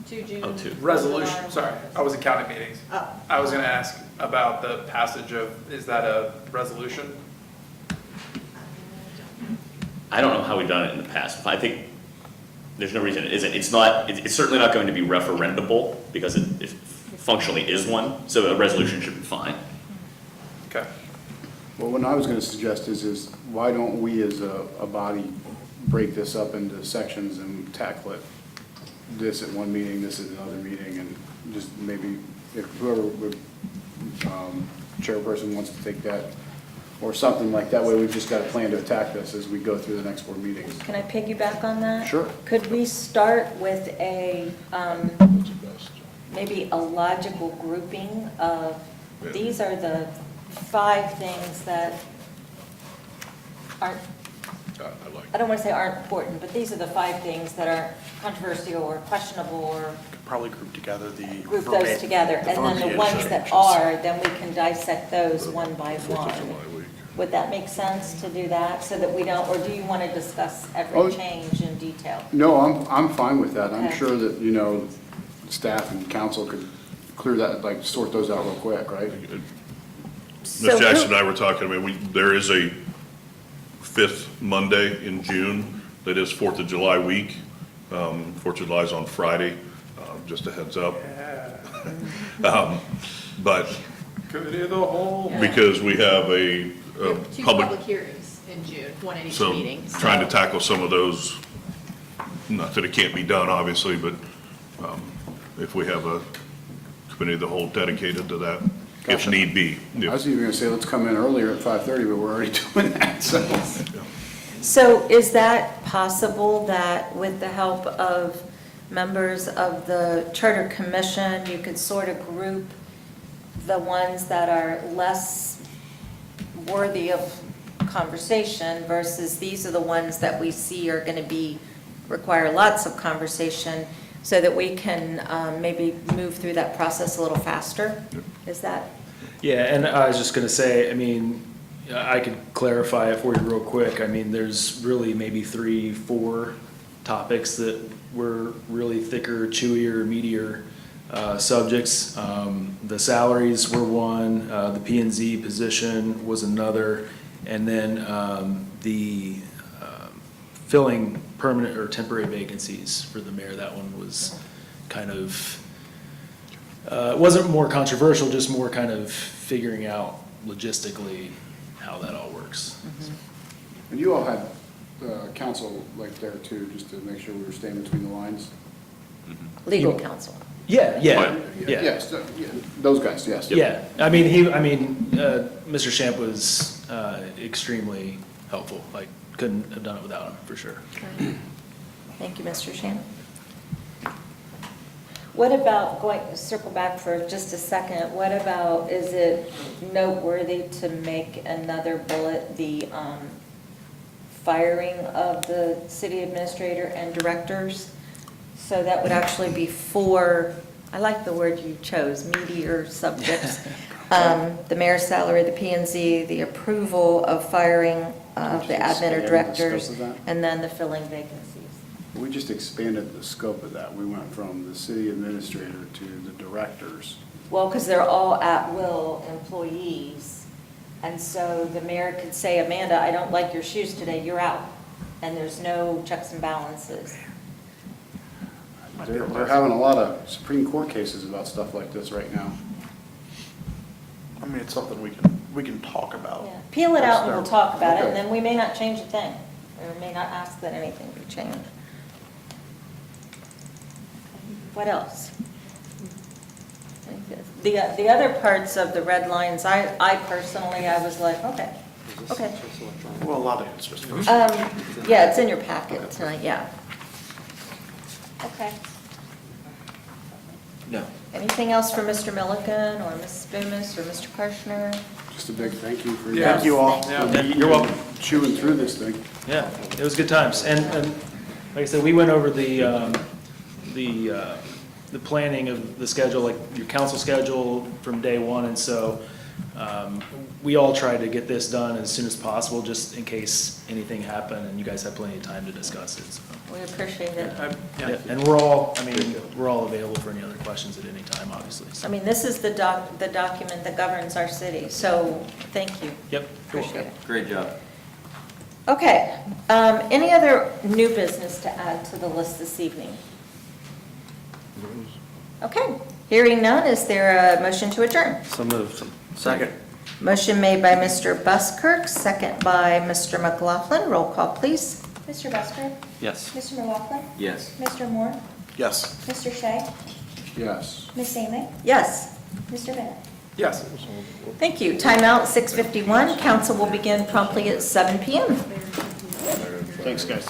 To June.
Oh, two.
resolution? Sorry, I wasn't counting meetings.
Oh.
I was gonna ask about the passage of, is that a resolution?
I don't know how we've done it in the past. I think there's no reason it isn't. It's not, it's certainly not going to be referendable because it functionally is one, so a resolution should be fine.
Okay.
Well, what I was gonna suggest is why don't we as a body break this up into sections and tackle it? This at one meeting, this at another meeting, and just maybe if whoever would, chairperson wants to take that, or something like that, way we've just got a plan to attack this as we go through the next 4 meetings.
Can I piggyback on that?
Sure.
Could we start with a, maybe a logical grouping of, these are the 5 things that aren't, I don't want to say aren't important, but these are the 5 things that are controversial or questionable, or
Probably group together the.
group those together. And then the
verbiage
ones that
changes.
are, then we can dissect those one by one. Would that make sense to do that, so that we don't, or do you want to discuss
Oh.
every change in detail?
No, I'm fine with that. I'm
Okay.
sure that, staff and council could clear that, like, sort those out real quick, right?
So
Ms. Jackson
who-
and I were talking, there is a 5th Monday in June that is 4th of July week. 4th of July is on Friday, just a heads up. But
Committee of the whole.
because we have a
We have 2 public hearings in June, one at each
so
meeting.
trying to tackle some of those, not that it can't be done, obviously, but if we have a committee of the whole dedicated to that, if
Gotcha.
need be.
I was even gonna say, let's come in earlier at 5:30, but we're already doing that, so.
So is that possible that with the help of members of the Charter Commission, you could sort of group the ones that are less worthy of conversation versus these are the ones that we see are going to require lots of conversation, so that we can maybe move through that process a little faster? Is that?
Yeah, and I was just gonna say, I could clarify it for you real quick. There's really maybe 3, 4 topics that were really thicker, chewier, meatier subjects. The salaries were one, the P and Z position was another, and then the filling permanent or temporary vacancies for the mayor. That one was kind of, it wasn't more controversial, just more kind of figuring out logistically how that all works.
And you all had counsel like there too, just to make sure we were staying between the lines?
Legal counsel.
Yeah.
Yes, yeah, those guys, yes.
Yeah, Mr. Shamp was extremely helpful. I couldn't have done it without him, for sure.
Thank you, Mr. Shan. What about, circle back for just a second, what about, is it noteworthy to make another bullet, the firing of the city administrator and directors? So that would actually be 4, I like the word you chose, meatier subjects. The mayor's salary, the P and Z, the approval of firing of the admin or
Expand the
directors,
scope of that?
and then the filling vacancies.
We just expanded the scope of that. We went from the city administrator to the directors.
Well, because they're all at-will employees, and so the mayor could say, Amanda, I don't like your shoes today, you're out, and there's no checks and balances.
They're having a lot of Supreme Court cases about stuff like this right now.
I mean, it's something we can talk about.
Yeah. Peel it out and we'll talk about it, and
Okay.
then we may not change a thing, or may not ask that anything be changed. What else? The other parts of the red lines, I personally, I was like, okay, okay.
Well, a lot of it's just first.
Yeah, it's in your packet tonight, yeah. Okay.
No.
Anything else for Mr. Milliken or Ms. Boomis or Mr. Karshner?
Just a big thank you for
Yeah.
Thank you all.
Yeah.
You're welcome.
chewing through this thing.
Yeah, it was good times. And like I said, we went over the planning of the schedule, like your council schedule from day one. And so we all tried to get this done as soon as possible, just in case anything happened, and you guys had plenty of time to discuss it. So.
We appreciate it.
Yeah, and we're all available for any other questions at any time, obviously. So.
I mean, this is the document that governs our city, so thank you.
Yep.
Appreciate it.
Great job.
Okay, any other new business to add to the list this evening? Okay, hearing none, is there a motion to adjourn?
So moved. Second.
Motion made by Mr. Buskirk, second by Mr. McLaughlin. Roll call, please.
Mr. Busker?
Yes.
Mr. McLaughlin?
Yes.
Mr. Moore?
Yes.
Mr. Shea?
Yes.
Ms. Amick?
Yes,
Mr. Bennett?
Yes.
thank you. Timeout 6:51. Council will begin promptly at 7 PM.
Thanks, guys.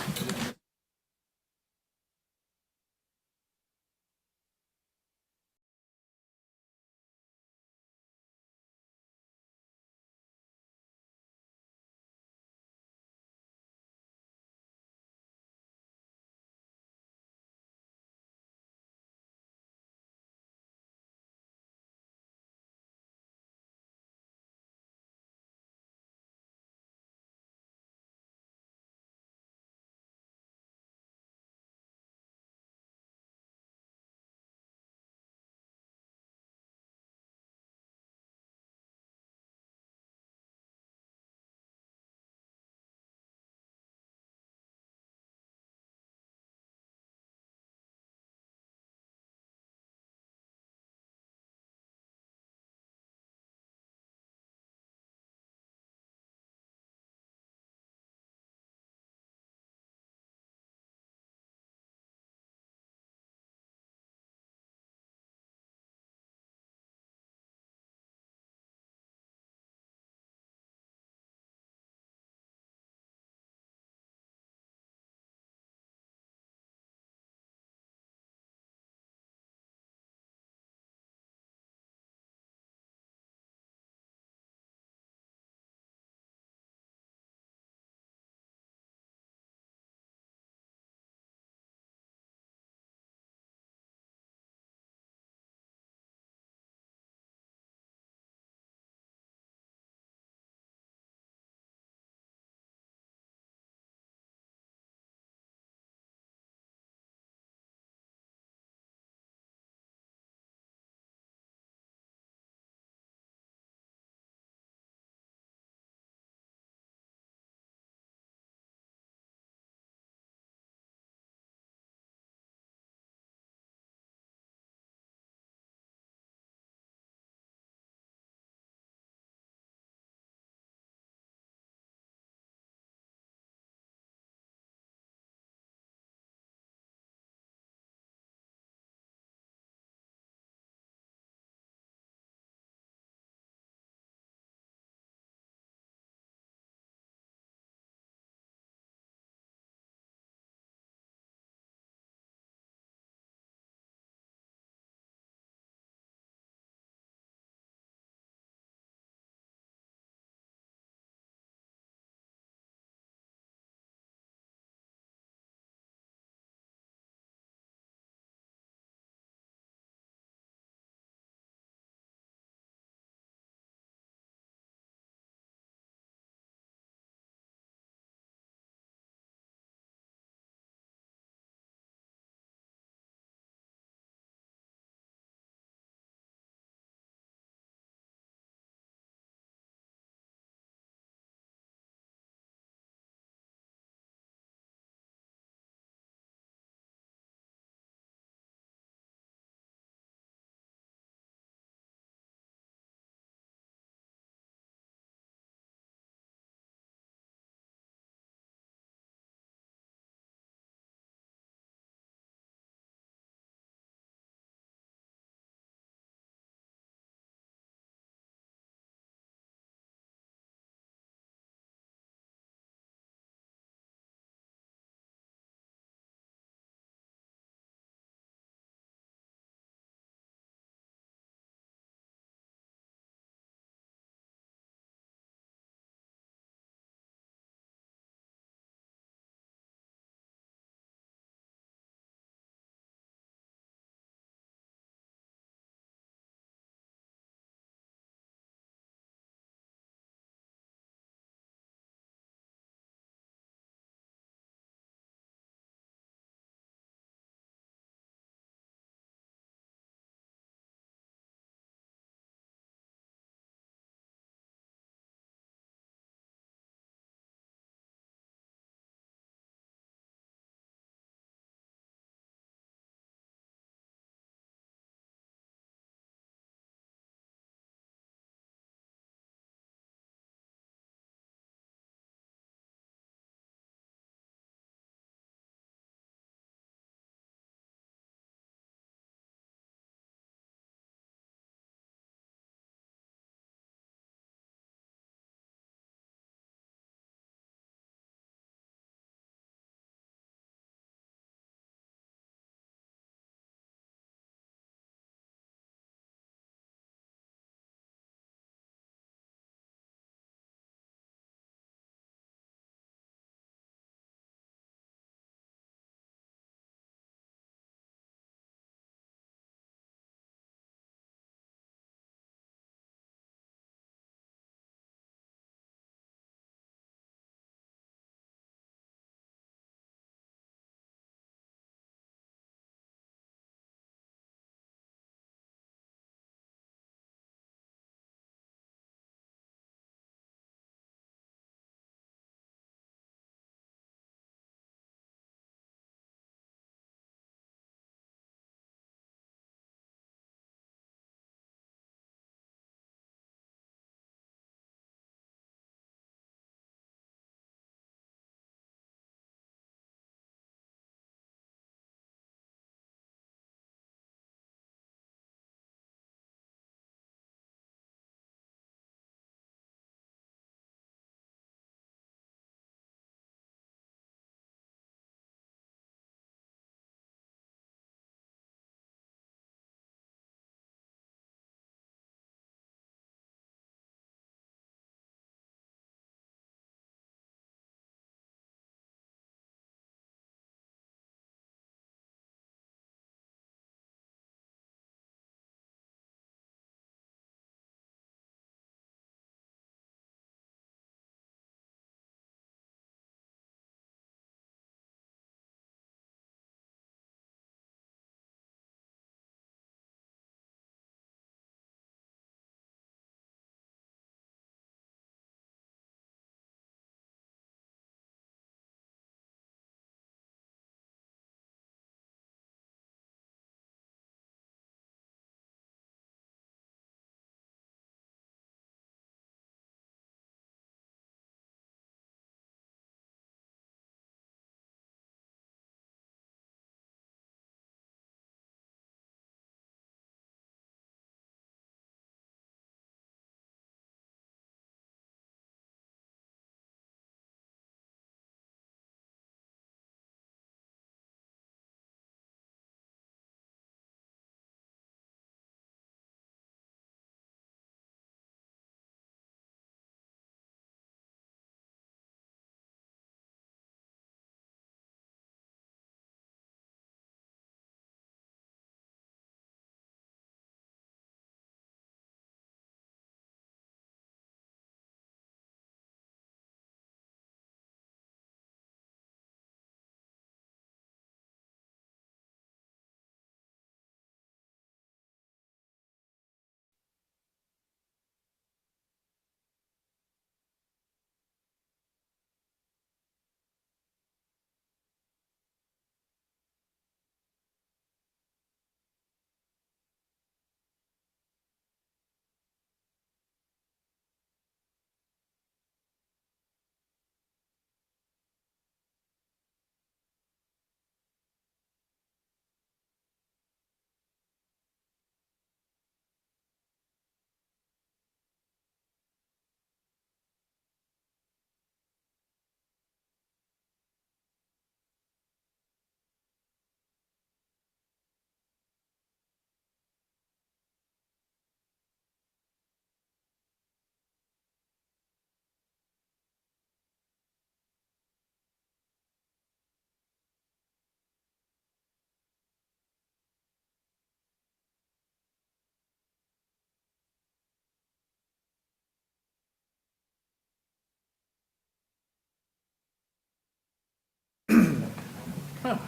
Look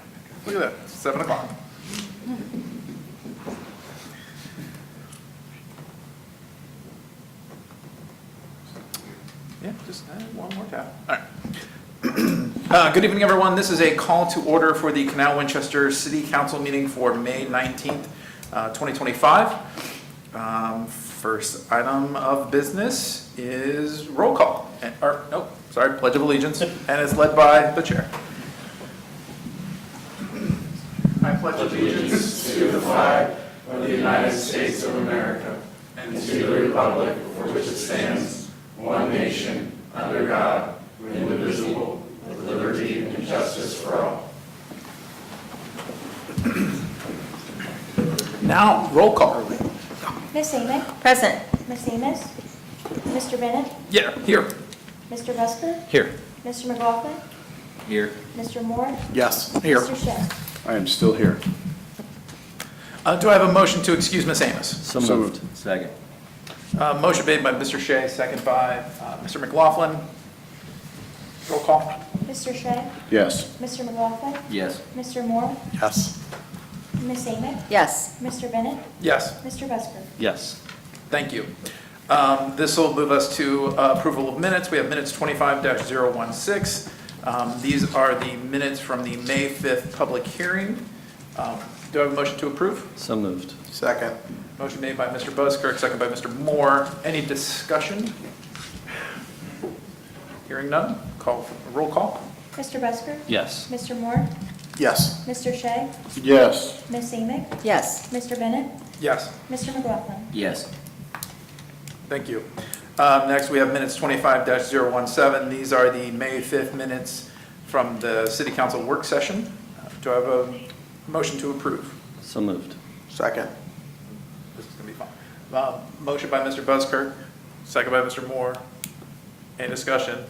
at that, 7 o'clock. Yeah, just one more tap. All right. Good evening, everyone. This is a call to order for the Canal Winchester City Council meeting for May 19th, 2025. First item of business is roll call. Pledge of Allegiance, and is led by the chair. I pledge allegiance to the flag of the United States of America and to the republic for which it stands, one nation, under God, indivisible, with liberty and justice for all. Now, roll call.
Ms. Amick?
Present.
Ms. Amos? Mr. Bennett?
Yeah, here.
Mr. Busker?
Here.
Mr. McLaughlin?
Here.
Mr. Moore?
Yes, here.
Mr. Shea?
I am still here.
Do I have a motion to excuse Ms. Amos?
So moved.
Second.
Motion made by Mr. Shea, second by Mr. McLaughlin. Roll call.
Mr. Shea?
Yes.
Mr. McLaughlin?
Yes.
Mr. Moore?
Yes.
Ms. Amick?
Yes.
Mr. Bennett?
Yes.
Mr. Busker?
Yes.
Thank you. This will move us to approval of minutes. We have minutes 25-016. These are the minutes from the May 5th public hearing. Do I have a motion to approve?
So moved.
Second.
Motion made by Mr. Busker, second by Mr. Moore. Any discussion? Hearing none, roll call.
Mr. Busker?
Yes.
Mr. Moore?
Yes.
Mr. Shea?
Yes.
Ms. Amick?
Yes.
Mr. Bennett?
Yes.
Mr. McLaughlin?
Yes.
Thank you. Next, we have minutes 25-017. These are the May 5th minutes from the City Council work session. Do I have a motion to approve?
So moved.
Second.
This is going to be fun. Motion by Mr. Busker, second by Mr. Moore. Any discussion?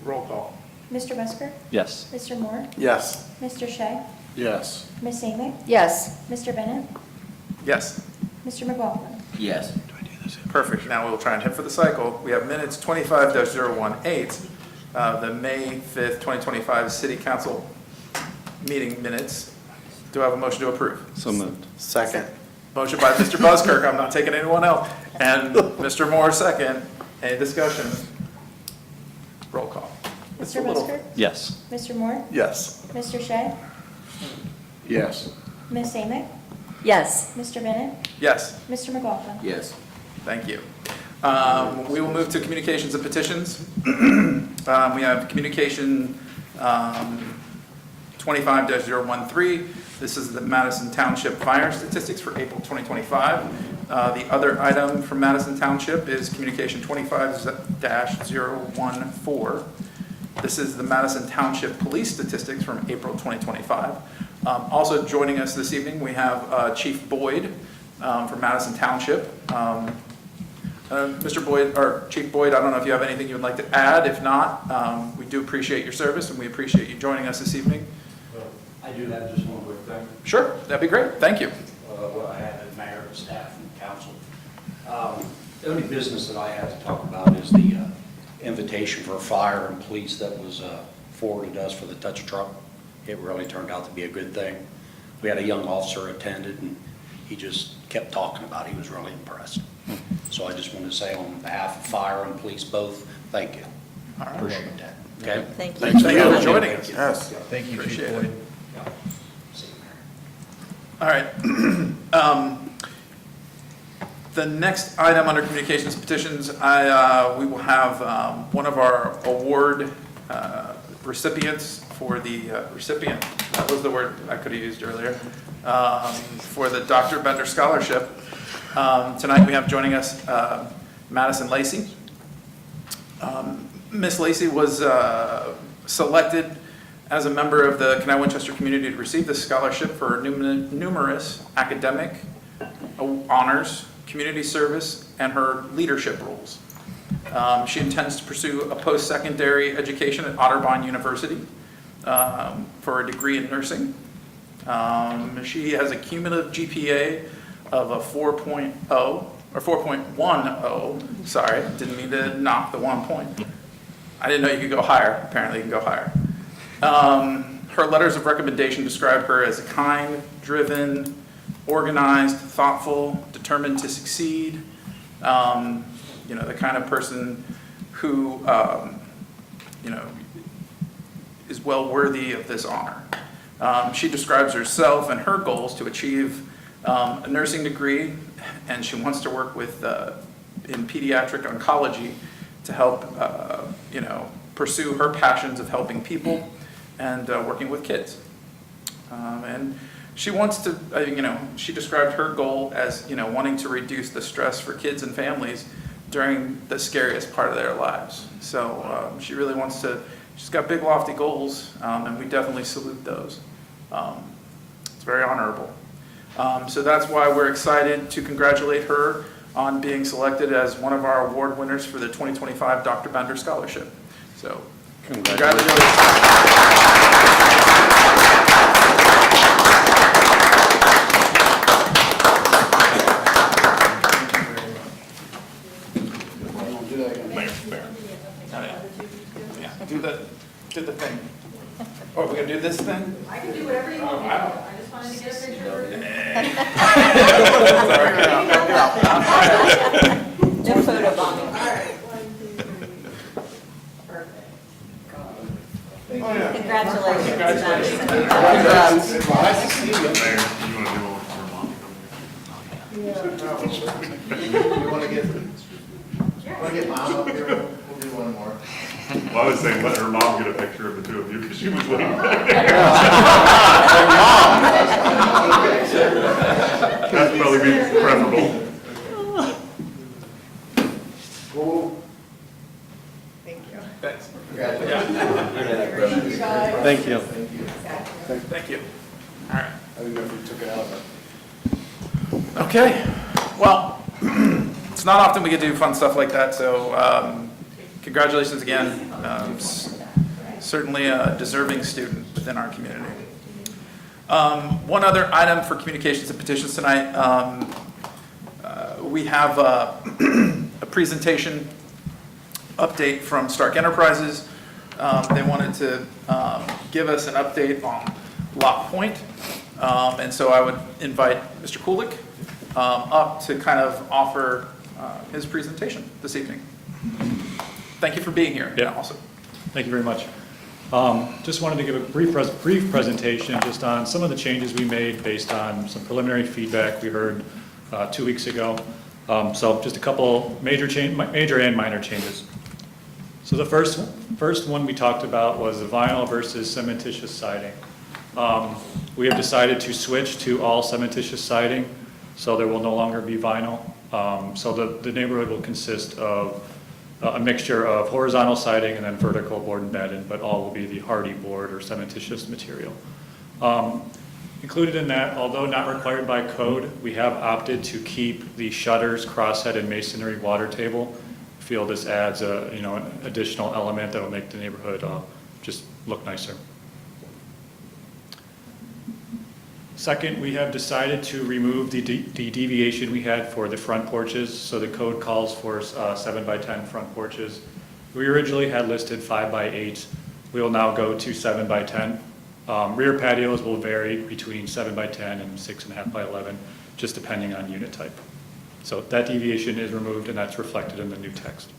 Roll call.
Mr. Busker?
Yes.
Mr. Moore?
Yes.
Mr. Shea?
Yes.
Ms. Amick?
Yes.
Mr. Bennett?
Yes.
Mr. McLaughlin?
Yes.
Perfect. Now we'll try and hit for the cycle. We have minutes 25-018, the May 5th, 2025 City Council meeting minutes. Do I have a motion to approve?
So moved.
Second.
Motion by Mr. Buskirk, I'm not taking anyone else, and Mr. Moore, second. Any discussion? Roll call. It's a
Mr.
little-
Busker?
Yes.
Mr. Moore?
Yes.
Mr. Shea?
Yes.
Ms. Amick?
Yes.
Mr. Bennett?
Yes,
Mr. McLaughlin?
Yes.
thank you. We will move to communications and petitions. We have communication 25-013. This is the Madison Township fire statistics for April 2025. The other item from Madison Township is communication 25-014. This is the Madison Township police statistics from April 2025. Also joining us this evening, we have Chief Boyd from Madison Township. Mr. Boyd, or Chief Boyd, I don't know if you have anything you would like to add. If not, we do appreciate your service and we appreciate you joining us this evening.
I do have just one quick thing.
Sure, that'd be great. Thank you.
What I have as mayor and staff and council. The only business that I have to talk about is the invitation for fire and police that was forwarded to us for the touch truck. It really turned out to be a good thing. We had a young officer attended and he just kept talking about it. He was really impressed. So I just wanted to say on behalf of fire and police both, thank you. Appreciate that. Okay?
Thank you.
Thank you for joining us.
Yes.
Thank you,
Appreciate
Chief
it.
Boyd. See you, Mayor.
All right. The next item under communications petitions, we will have one of our award recipients for the recipient, that was the word I could have used earlier, for the Dr. Bender Scholarship. Tonight we have joining us Madison Lacey. Miss Lacey was selected as a member of the Canal Winchester community to receive this scholarship for numerous academic honors, community service, and her leadership roles. She intends to pursue a post-secondary education at Otterbein University for a degree in nursing. She has a cumulative GPA of a 4.0, or 4.10, sorry, didn't mean to knock the 1 point. I didn't know you could go higher, apparently you can go higher. Her letters of recommendation describe her as kind, driven, organized, thoughtful, determined to succeed. The kind of person who, is well worthy of this honor. She describes herself and her goals to achieve a nursing degree, and she wants to work with in pediatric oncology to help pursue her passions of helping people and working with kids. And she wants to, she described her goal as wanting to reduce the stress for kids and families during the scariest part of their lives. So she really wants to. She's got big, lofty goals, and we definitely salute those. It's very honorable. So that's why we're excited to congratulate her on being selected as one of our award winners for the 2025 Dr. Bender Scholarship. So congratulations. Do the thing. Oh, we're gonna do this thing?
I can do whatever you want me to do. I just wanted to get a picture.
No photo bombing.
All right, 1, 2, 3. Perfect.
Congratulations.
Nice to see you. Mayor, you want to do
You want to get mom up here? We'll do one more.
Well, I was saying let her mom get a picture of the two of you because she was waiting. That'd probably be preferable.
Thanks.
Thank you.
Thank you. All right.
I didn't know if you took it out of it.
Okay. Well, it's not often we get to do fun stuff like that, so congratulations again. Certainly a deserving student within our community. One other item for communications and petitions tonight. We have a presentation update from Stark Enterprises. They wanted to give us an update on Lock Point. And so I would invite Mr. Kulik up to kind of offer his presentation this evening. Thank you for being here.
Yeah.
Also.
Thank you very much. Just wanted to give a brief presentation just on some of the changes we made based on some preliminary feedback we heard 2 weeks ago. So just a couple major and minor changes. So the first one we talked about was the vinyl versus cementitious siding. We have decided to switch to all cementitious siding, so there will no longer be vinyl. So the neighborhood will consist of a mixture of horizontal siding and then vertical board and batten, but all will be the hardy board or cementitious material. Included in that, although not required by code, we have opted to keep the shutters, crosshead, and masonry water table. I feel this adds an additional element that will make the neighborhood just look nicer. Second, we have decided to remove the deviation we had for the front porches. So the code calls for 7x10 front porches. We originally had listed 5x8. We will now go to 7x10. Rear patios will vary between 7x10 and 6.5x11, just depending on unit type. So that deviation is removed, and that's reflected in the new text.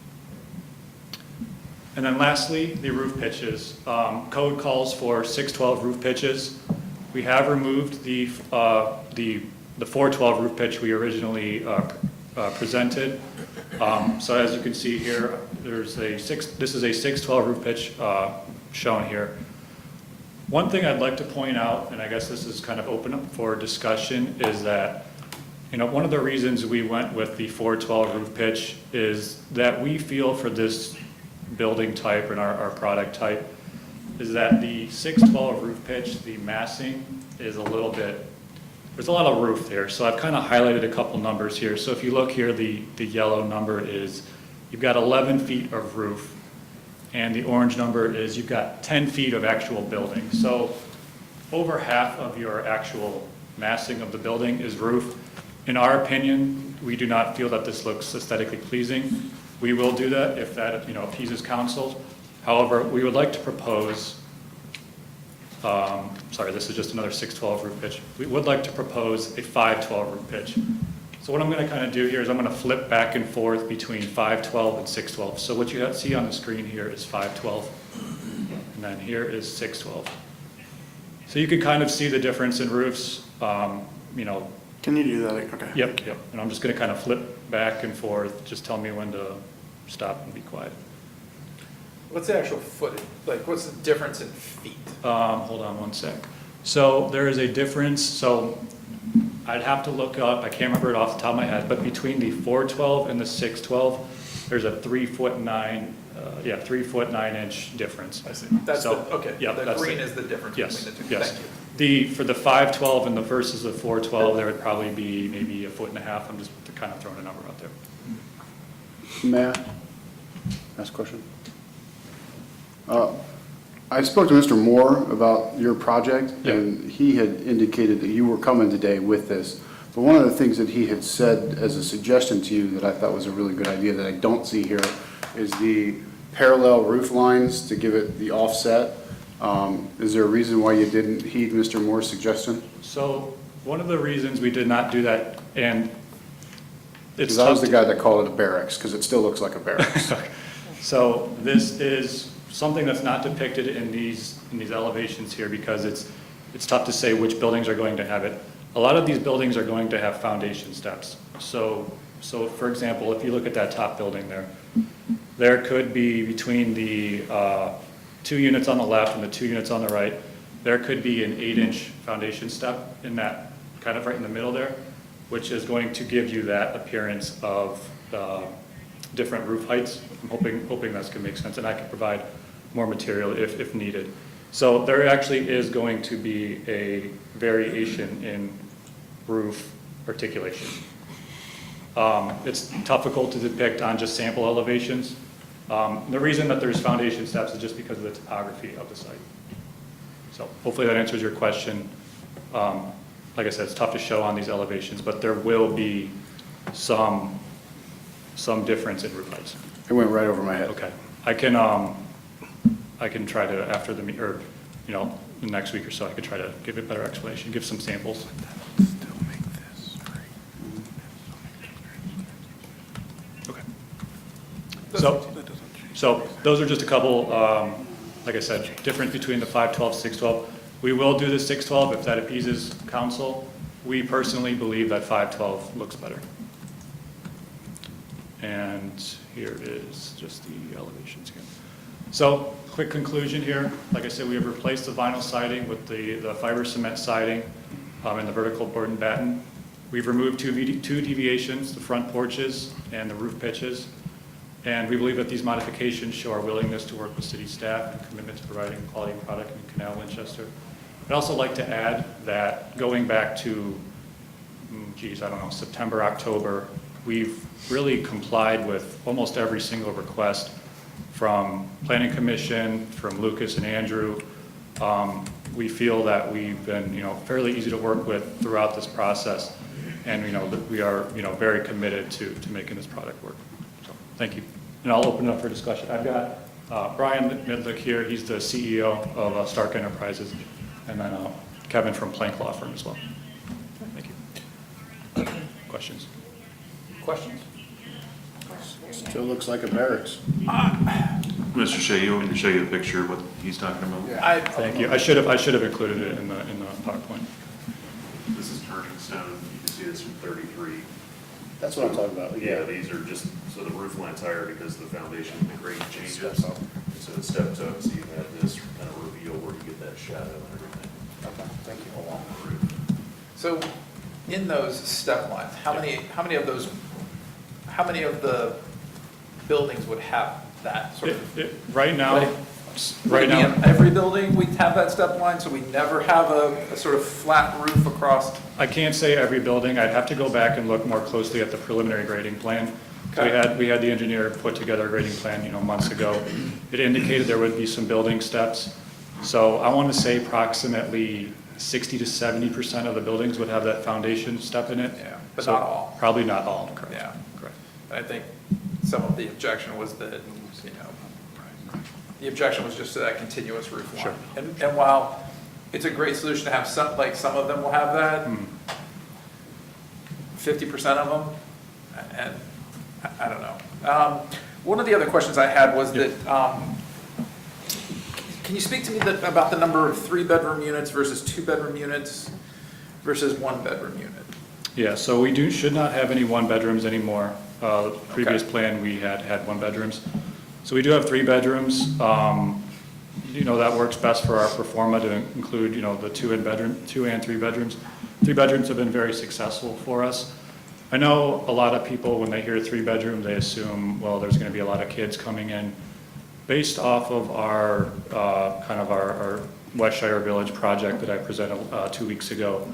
And then lastly, the roof pitches. Code calls for 612 roof pitches. We have removed the 412 roof pitch we originally presented. So as you can see here, this is a 612 roof pitch shown here. One thing I'd like to point out, and I guess this is kind of open up for discussion, is that one of the reasons we went with the 412 roof pitch is that we feel for this building type and our product type is that the 612 roof pitch, the massing is a little bit, there's a lot of roof there. So I've kind of highlighted a couple numbers here. So if you look here, the yellow number is, you've got 11 feet of roof, and the orange number is you've got 10 feet of actual building. So over half of your actual massing of the building is roof. In our opinion, we do not feel that this looks aesthetically pleasing. We will do that if that appeases council. However, we would like to propose sorry, this is just another 612 roof pitch. We would like to propose a 512 roof pitch. So what I'm going to kind of do here is I'm going to flip back and forth between 512 and 612. So what you see on the screen here is 512, and then here is 612. So you can kind of see the difference in roofs, you know.
Can you do that? Okay.
Yep. And I'm just going to kind of flip back and forth. Just tell me when to stop and be quiet.
What's the actual footage? Like, what's the difference in feet?
Hold on one sec. So there is a difference, so I'd have to look up, I can't remember it off the top of my head, but between the 412 and the 612, there's a 3'9", 3'9" difference.
I see. That's
So,
the, okay,
yeah,
the
that's
green
the-
is the difference
Yes,
between the two.
yes.
Thank you.
For the 512 and the versus the 412, there would probably be maybe 1.5 foot. I'm just kind of throwing a number out there.
Matt, ask a question? I spoke to Mr. Moore about your project,
Yeah.
and he had indicated that you were coming today with this. But one of the things that he had said as a suggestion to you that I thought was a really good idea that I don't see here is the parallel roof lines to give it the offset. Is there a reason why you didn't heed Mr. Moore's suggestion?
So one of the reasons we did not do that, and it's
Because I was
tough
the
to-
guy that called it a barracks, because it still looks like a barracks.
So this is something that's not depicted in these elevations here because it's tough to say which buildings are going to have it. A lot of these buildings are going to have foundation steps. So for example, if you look at that top building there could be between the 2 units on the left and the 2 units on the right, there could be an 8-inch foundation step in that, kind of right in the middle there, which is going to give you that appearance of different roof heights. I'm hoping that's going to make sense, and I can provide more material if needed. So there actually is going to be a variation in roof articulation. It's difficult to depict on just sample elevations. The reason that there's foundation steps is just because of the topography of the site. So hopefully that answers your question. Like I said, it's tough to show on these elevations, but there will be some difference in roof heights.
It went right over my head.
Okay. I can try to, after the, or, you know, the next week or so, I could try to give a better explanation, give some samples. Okay. So those are just a couple, like I said, different between the 512, 612. We will do the 612 if that appeases council. We personally believe that 512 looks better. And here is just the elevations again. So, quick conclusion here. Like I said, we have replaced the vinyl siding with the fiber cement siding and the vertical board and batten. We've removed two deviations, the front porches and the roof pitches. And we believe that these modifications show our willingness to work with city staff and commitment to providing a quality product in Canal, Winchester. I'd also like to add that going back to, September, October, we've really complied with almost every single request from Planning Commission, from Lucas and Andrew. We feel that we've been, fairly easy to work with throughout this process. And, that we are, very committed to making this product work. So, thank you. And I'll open it up for discussion. I've got Brian Midlick here. He's the CEO of Stark Enterprises. And then Kevin from Plank Law Firm as well. Thank you. Questions?
Questions?
Still looks like a barracks.
Mr. Shea, you want me to show you the picture of what he's talking about?
Thank you. I should have included it in the PowerPoint.
This is turning stone. You can see this from 33.
That's what I'm talking about.
Yeah, these are just, so the roof line's higher because the foundation, the grade changes. So it steps up, so you have this kind of reveal where you get that shadow and everything.
Okay, thank you.
Along the roof.
So, in those step lines, how many of the buildings would have that sort of?
Right now,
Every building, we have that step line, so we never have a sort of flat roof across?
I can't say every building. I'd have to go back and look more closely at the preliminary grading plan. So
Okay.
we had the engineer put together a grading plan, months ago. It indicated there would be some building steps. So I want to say approximately 60 to 70% of the buildings would have that foundation step in it.
Yeah, but
So
not all.
Probably not all, correct.
Yeah.
Correct.
I think some of the objection was that, the objection was just to that continuous roof line.
Sure.
And while it's a great solution to have some, like, some of them will have that. 50% of them, and I don't know. One of the other questions I had was that, can you speak to me about the number of 3-bedroom units versus 2-bedroom units versus 1-bedroom unit?
Yeah, so we should not have any 1-bedrooms anymore. Previous plan, we had 1-bedrooms. So we do have 3 bedrooms. That works best for our pro forma to include, the 2 and 3 bedrooms. 3 bedrooms have been very successful for us. I know a lot of people, when they hear 3-bedroom, they assume, well, there's gonna be a lot of kids coming in. Based off of our, our Westshire Village project that I presented 2 weeks ago,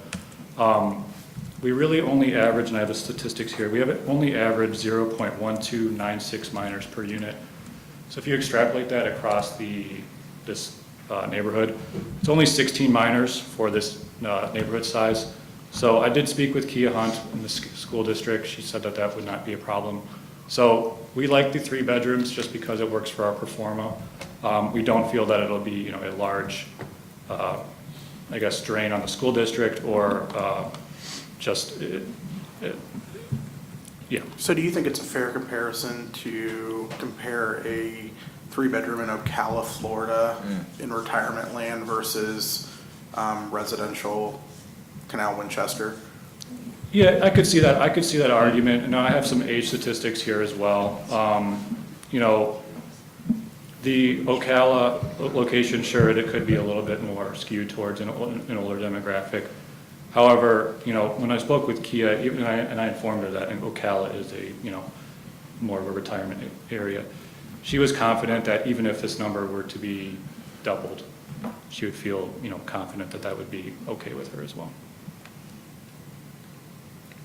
we really only average, and I have the statistics here, we have only averaged 0.1296 minors per unit. So if you extrapolate that across this neighborhood, it's only 16 minors for this neighborhood size. So I did speak with Kia Hunt in the school district. She said that that would not be a problem. So we like the 3 bedrooms just because it works for our pro forma. We don't feel that it'll be, a large, drain on the school district or yeah.
So do you think it's a fair comparison to compare a 3-bedroom in Ocala, Florida in retirement land versus residential Canal, Winchester?
Yeah, I could see that. I could see that argument. And I have some age statistics here as well. The Ocala location, sure, it could be a little bit more skewed towards an older demographic. However, when I spoke with Kia, and I informed her that Ocala is more of a retirement area, she was confident that even if this number were to be doubled, she would feel, confident that that would be okay with her as well.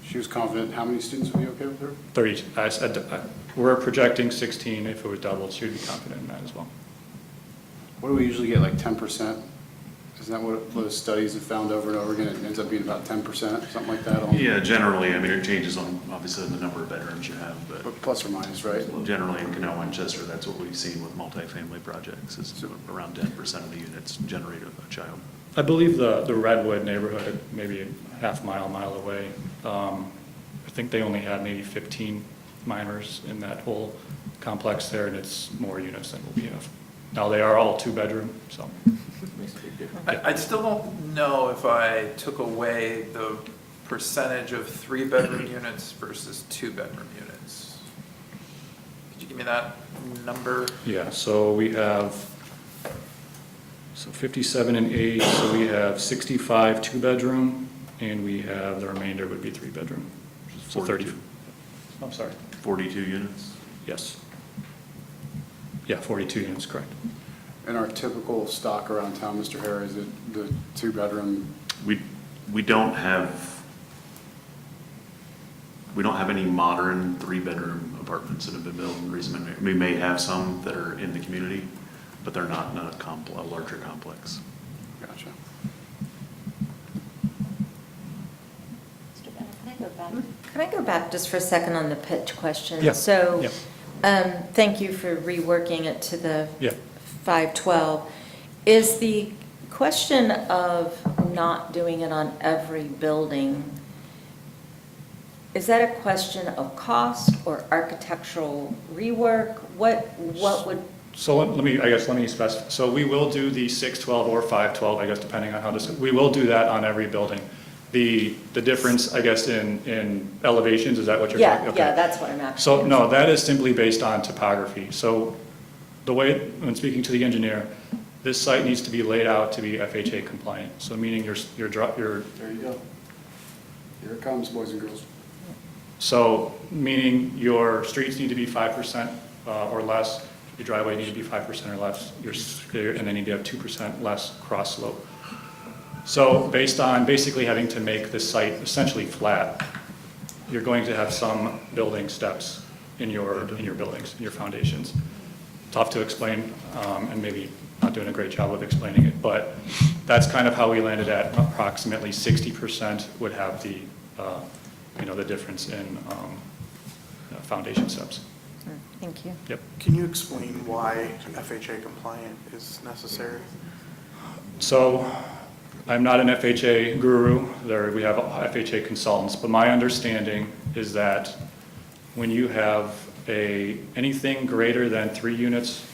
She was confident, how many students would be okay with her?
30, I said, we're projecting 16. If it was doubled, she would be confident in that as well.
What do we usually get, like 10%? Isn't that what those studies have found over and over again? It ends up being about 10%, something like that?
Yeah, generally, it changes on, obviously, the number of bedrooms you have, but
But plus or minus, right?
generally in Canal, Winchester, that's what we've seen with multifamily projects, is around 10% of the units generate a child.
I believe the Redwood neighborhood, maybe a mile away, I think they only had maybe 15 minors in that whole complex there, and it's more units than what we have. Now, they are all 2-bedroom, so.
I still don't know if I took away the percentage of 3-bedroom units versus 2-bedroom units. Could you give me that number?
Yeah, so we have, 57 and 8, so we have 65 2-bedroom, and we have, the remainder would be 3-bedroom. So 30, I'm sorry.
42 units?
Yes. Yeah, 42 units, correct.
And our typical stock around town, Mr. Hare, is it the 2-bedroom?
We don't have any modern 3-bedroom apartments that have been built in recent memory. We may have some that are in the community, but they're not in a larger complex.
Gotcha.
Can I go back just for a second on the pitch question?
Yeah.
So,
Yeah.
thank you for reworking it to the
Yeah.
512. Is the question of not doing it on every building, is that a question of cost or architectural rework? What would?
So let me specify. So we will do the 612 or 512, I guess, depending on how this, we will do that on every building. The difference, I guess, in elevations, is that what you're talking about?
Yeah, that's what I'm asking.
So, no, that is simply based on topography. So the way, when speaking to the engineer, this site needs to be laid out to be FHA compliant. So meaning your
There you go. Here it comes, boys and girls.
So meaning your streets need to be 5% or less, your driveway need to be 5% or less, and then you need to have 2% less cross slope. So based on basically having to make this site essentially flat, you're going to have some building steps in your buildings, in your foundations. Tough to explain, and maybe not doing a great job of explaining it, but that's kind of how we landed at approximately 60% would have the, the difference in foundation steps.
Thank you.
Yep.
Can you explain why FHA compliant is necessary?
So I'm not an FHA guru, we have FHA consultants, but my understanding is that when you have anything greater than 3 units,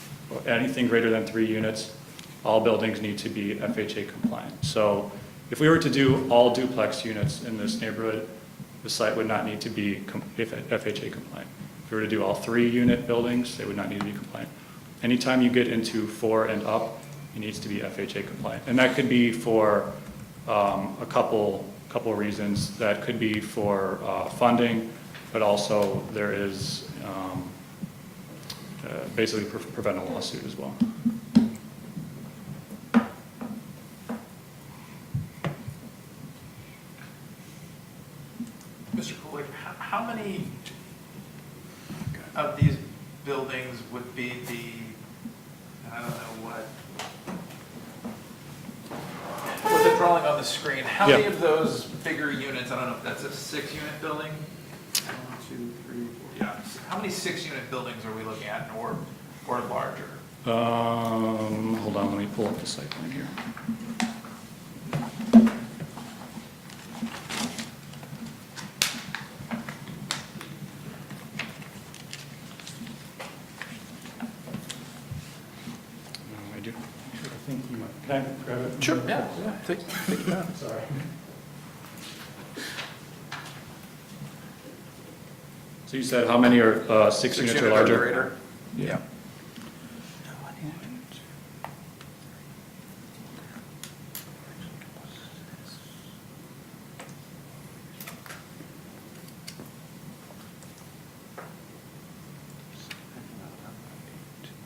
all buildings need to be FHA compliant. So if we were to do all duplex units in this neighborhood, the site would not need to be FHA compliant. If we were to do all 3-unit buildings, they would not need to be compliant. Anytime you get into 4 and up, it needs to be FHA compliant. And that could be for a couple reasons. That could be for funding, but also there is basically prevent a lawsuit as well.
Mr. Coolidge, how many of these buildings would be I don't know what the drawing on the screen, how many
Yeah.
of those bigger units, I don't know if that's a 6-unit building? 1, 2, 3, 4, yeah. How many 6-unit buildings are we looking at, or larger?
Hold on, let me pull up the site plan here. I do. I think you might. Can I grab it?
Sure, yeah, take your time.
Sorry. So you said how many are 6 units or larger?
Greater.
Yeah.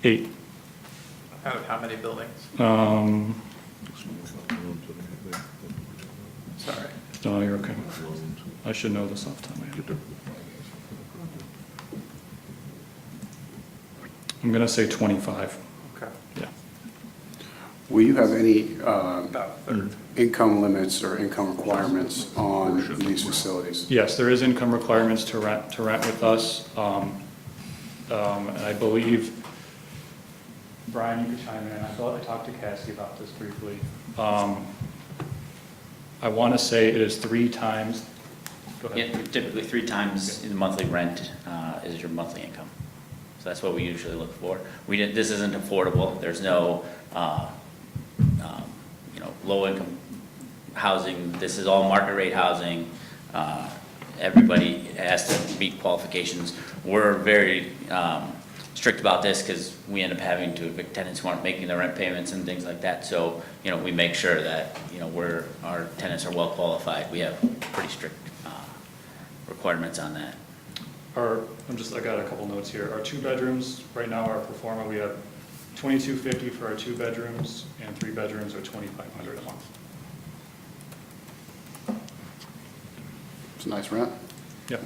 Eight.
Out of how many buildings? Sorry.
No, you're okay. I should know this off the top of my head. I'm gonna say 25.
Okay.
Yeah.
Will you have any
About a third.
income limits or income requirements on these facilities?
Yes, there is income requirements to rent with us. And I believe, Brian, you could chime in. I thought I talked to Cassie about this briefly. I want to say it is 3 times. Go ahead.
Yeah, typically 3 times the monthly rent is your monthly income. So that's what we usually look for. This isn't affordable. There's no, low-income housing. This is all market rate housing. Everybody has to meet qualifications. We're very strict about this because we end up having to evict tenants who aren't making their rent payments and things like that. So, we make sure that, our tenants are well qualified. We have pretty strict requirements on that.
I got a couple notes here. Our 2 bedrooms, right now, our pro forma, we have $2,250 for our 2 bedrooms, and 3 bedrooms are $2,500 a month.
It's a nice rent.
Yep.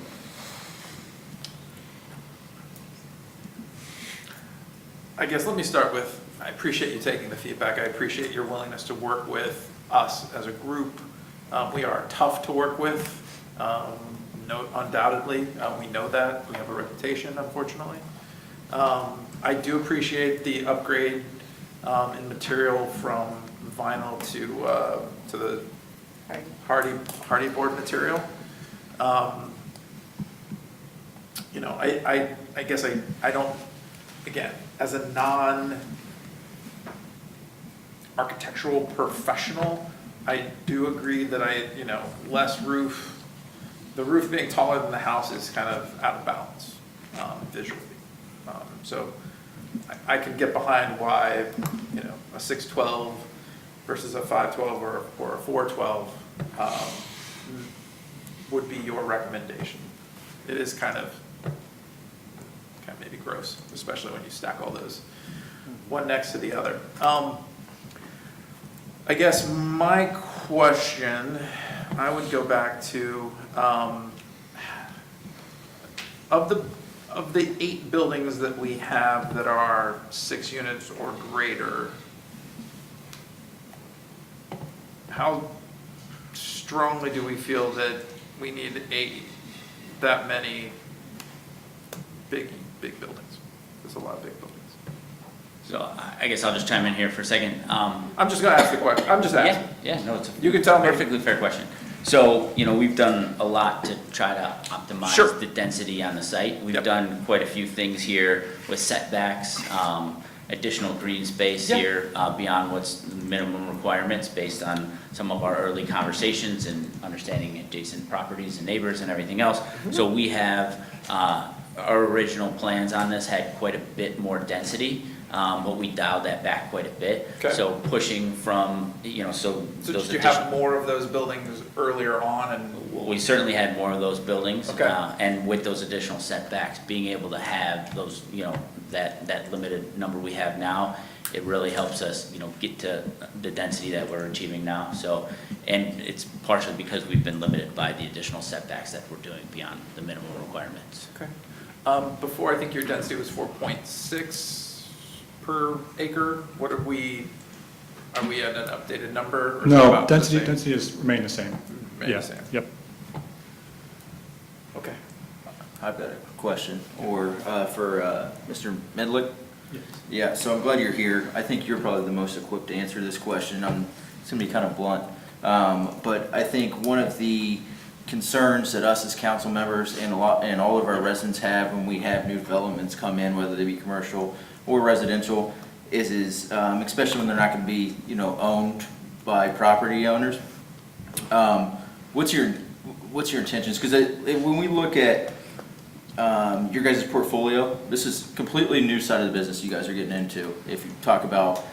I guess let me start with, I appreciate you taking the feedback. I appreciate your willingness to work with us as a group. We are tough to work with, undoubtedly. We know that. We have a reputation, unfortunately. I do appreciate the upgrade in material from vinyl to the hardy board material. I guess I don't, again, as a non-architectural professional, I do agree that less roof, the roof being taller than the house is kind of out of balance visually. So I can get behind why, a 612 versus a 512 or a 412 would be your recommendation. It is kind of maybe gross, especially when you stack all those one next to the other. I guess my question, I would go back to, of the 8 buildings that we have that are 6 units or greater, how strongly do we feel that we need that many big buildings? There's a lot of big buildings.
So I guess I'll just chime in here for a second.
I'm just gonna ask the question, I'm just asking.
Yeah, no, it's a
You can tell me.
perfectly fair question. So, we've done a lot to try to optimize
Sure.
the density on the site. We've
Yep.
done quite a few things here with setbacks, additional green space
Yep.
here, beyond what's the minimum requirements based on some of our early conversations and understanding adjacent properties and neighbors and everything else.
Mm-hmm.
So we have, our original plans on this had quite a bit more density, but we dialed that back quite a bit.
Okay.
So pushing from, so
So
those
did you
additional.
have more of those buildings earlier on and?
We certainly had more of those buildings.
Okay.
And with those additional setbacks, being able to have those, that limited number we have now, it really helps us, get to the density that we're achieving now. So, and it's partially because we've been limited by the additional setbacks that we're doing beyond the minimum requirements.
Okay. Before, I think your density was 4.6 per acre. What are we at an updated number? or is it
No,
about the
density,
same?
density has remained the same.
Remained the
Yeah,
same.
Yep.
Okay.
I've got a question, or for Mr. Medlick. Yeah, so I'm glad you're here. I think you're probably the most equipped to answer this question. It's gonna be kind of blunt. But I think one of the concerns that us as council members and all of our residents have when we have new developments come in, whether they be commercial or residential, is especially when they're not gonna be, owned by property owners. What's your intentions? Because when we look at your guys' portfolio, this is completely new side of the business you guys are getting into. If you talk about,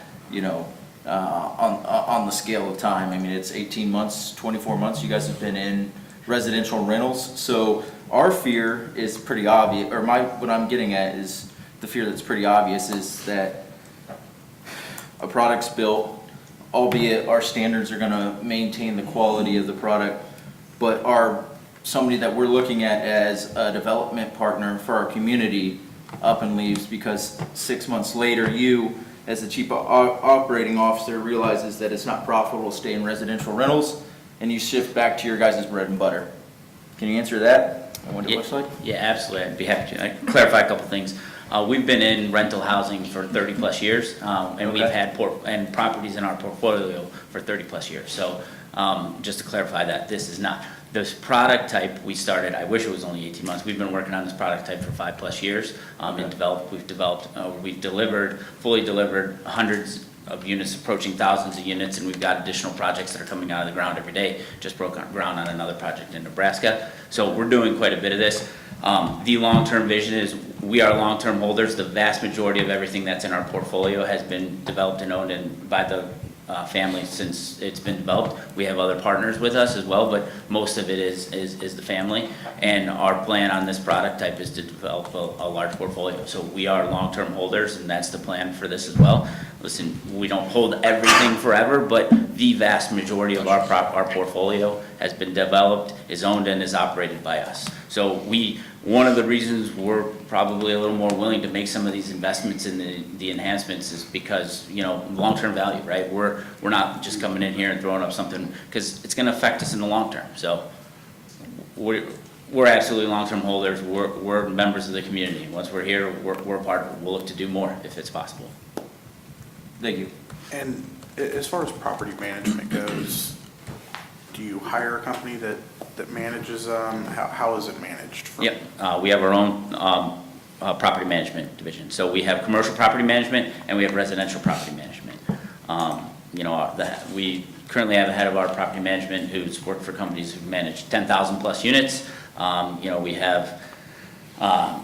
on the scale of time, I mean, it's 18 months, 24 months you guys have been in residential rentals. So our fear is pretty obvious, or what I'm getting at is the fear that's pretty obvious is that a product's built, albeit our standards are gonna maintain the quality of the product, but somebody that we're looking at as a development partner for our community up and leaves because 6 months later, you, as the chief operating officer, realizes that it's not profitable to stay in residential rentals, and you shift back to your guys' bread and butter. Can you answer that? And what it looks like?
Yeah, absolutely. I'd be happy to. I can clarify a couple things. We've been in rental housing for 30-plus years, and we've had properties in our portfolio for 30-plus years. So just to clarify that, this is not, this product type we started, I wish it was only 18 months. We've been working on this product type for 5-plus years. We've fully delivered hundreds of units, approaching thousands of units, and we've got additional projects that are coming out of the ground every day. Just broke ground on another project in Nebraska. So we're doing quite a bit of this. The long-term vision is we are long-term holders. The vast majority of everything that's in our portfolio has been developed and owned by the family since it's been developed. We have other partners with us as well, but most of it is the family. And our plan on this product type is to develop a large portfolio. So we are long-term holders, and that's the plan for this as well. Listen, we don't hold everything forever, but the vast majority of our portfolio has been developed, is owned, and is operated by us. So one of the reasons we're probably a little more willing to make some of these investments in the enhancements is because, long-term value, right? We're not just coming in here and throwing up something, because it's gonna affect us in the long term. So we're absolutely long-term holders. We're members of the community. Once we're here, we're a part of it. We'll look to do more if it's possible.
Thank you.
And as far as property management goes, do you hire a company that manages, how is it managed?
Yep, we have our own property management division. So we have commercial property management and we have residential property management. We currently have a head of our property management who's worked for companies who've managed 10,000 plus units.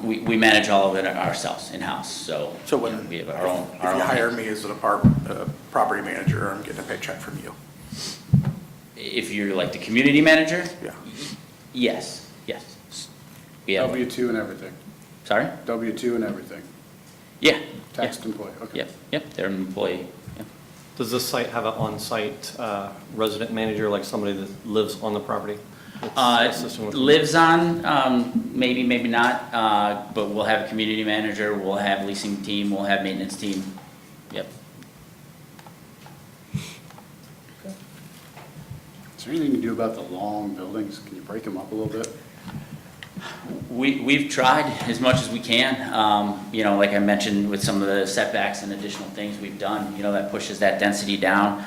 We manage all of it ourselves in-house, so
when,
we have our own.
if you hire me as a property manager, I'm getting a paycheck from you?
If you're like the community manager?
Yeah.
Yes. We have,
W-2 and everything.
sorry?
W-2 and everything.
Yeah.
Taxed employee, okay.
Yep, they're an employee. Yep.
Does this site have an on-site resident manager, like somebody that lives on the property?
Lives on, maybe not, but we'll have a community manager, we'll have leasing team, we'll have maintenance team. Yep.
Is there anything you can do about the long buildings? Can you break them up a little bit?
We've tried as much as we can. Like I mentioned with some of the setbacks and additional things we've done, that pushes that density down.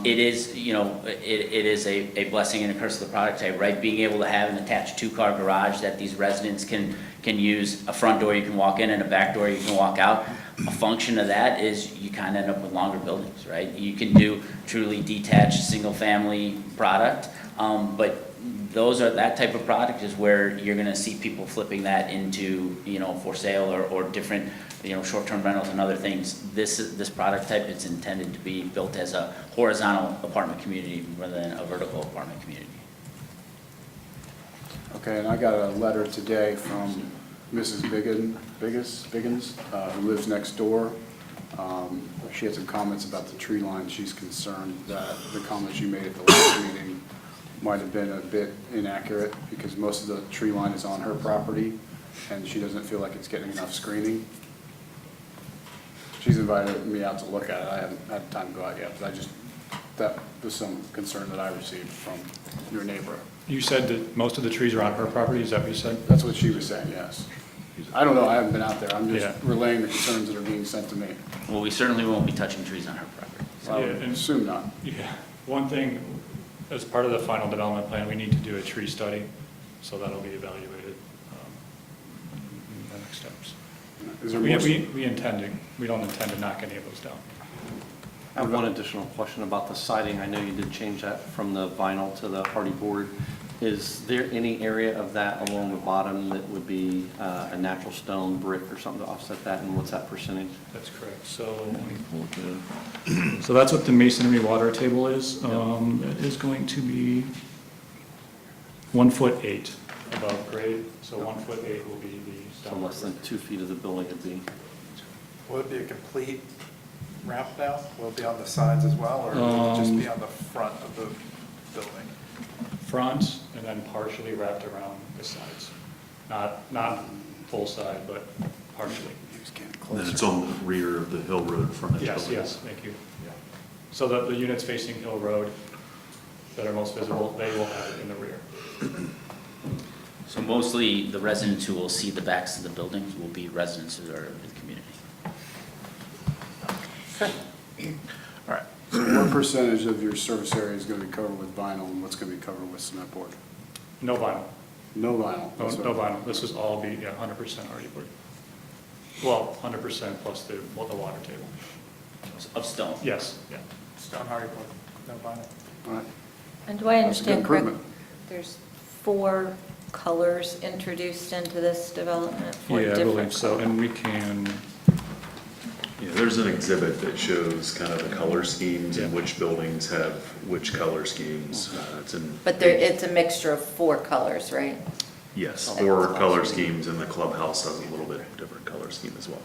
It is, it is a blessing and a curse of the product type, right? Being able to have an attached 2-car garage that these residents can use, a front door you can walk in and a back door you can walk out. A function of that is you kind of end up with longer buildings, right? You can do truly detached, single-family product, but that type of product is where you're gonna see people flipping that into, for sale or different, short-term rentals and other things. This product type is intended to be built as a horizontal apartment community rather than a vertical apartment community.
Okay, and I got a letter today from Mrs. Biggins, who lives next door. She had some comments about the tree line. She's concerned that the comments you made at the last meeting might have been a bit inaccurate because most of the tree line is on her property and she doesn't feel like it's getting enough screening. She's invited me out to look at it. I haven't had time to go out yet, but that was some concern that I received from your neighbor.
You said that most of the trees are on her property, is that what you said?
That's what she was saying, yes. I don't know, I haven't been out there. I'm just
Yeah.
relaying the concerns that are being sent to me.
Well, we certainly won't be touching trees on her property.
I
Yeah,
would
and-
assume not.
Yeah, one thing, as part of the final development plan, we need to do a tree study, so that'll be evaluated in the next steps.
Is there
We
more?
we don't intend to knock any of those down.
I have one additional question about the siding. I know you did change that from the vinyl to the hardy board. Is there any area of that along the bottom that would be a natural stone, brick, or something to offset that, and what's that percentage?
That's correct, so that's what the masonry water table is. It is going to be 1'8" above grade, so 1'8" will be the
So
stone.
less than 2 feet of the building would be.
Will it be a complete ramp now? Will it be on the sides as well, or will it just be on the front of the building?
Front, and then partially wrapped around the sides. Not full side, but partially.
And then it's on the rear of the Hill Road frontage
Yes,
building.
yes, thank you. Yeah. So the units facing Hill Road that are most visible, they will have it in the rear.
So mostly the residents who will see the backs of the buildings will be residents who are in the community.
All right.
So what percentage of your service area is going to be covered with vinyl and what's going to be covered with cement board?
No vinyl.
No vinyl?
No vinyl. This is all be, 100% hardy board. Well, 100% plus the water table.
Of stone.
Yes, yeah.
Stone hardy board, no vinyl.
All right.
And do I
That's a good
understand correctly?
improvement.
There's 4 colors introduced into this development? 4
Yeah, I
different
believe so, and we can,
Yeah, there's an exhibit that shows kind of the color schemes and
Yeah.
which buildings have which color schemes. It's in.
But it's a mixture of 4 colors, right?
Yes, 4 color schemes, and the clubhouse has a little bit different color scheme as well.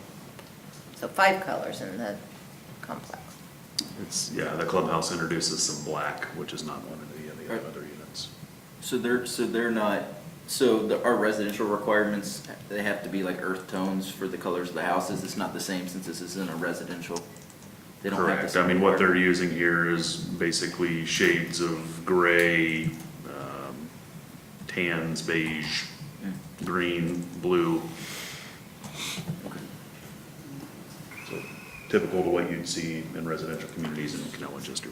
So 5 colors in the complex.
The clubhouse introduces some black, which is not one of the other units.
Our residential requirements, they have to be like earth tones for the colors of the houses. It's not the same since this isn't a residential. They don't have the
Correct.
same
I mean, what they're
requirements.
using here is basically shades of gray, tans, beige, green, blue. So typical to what you'd see in residential communities in Canal, Winchester.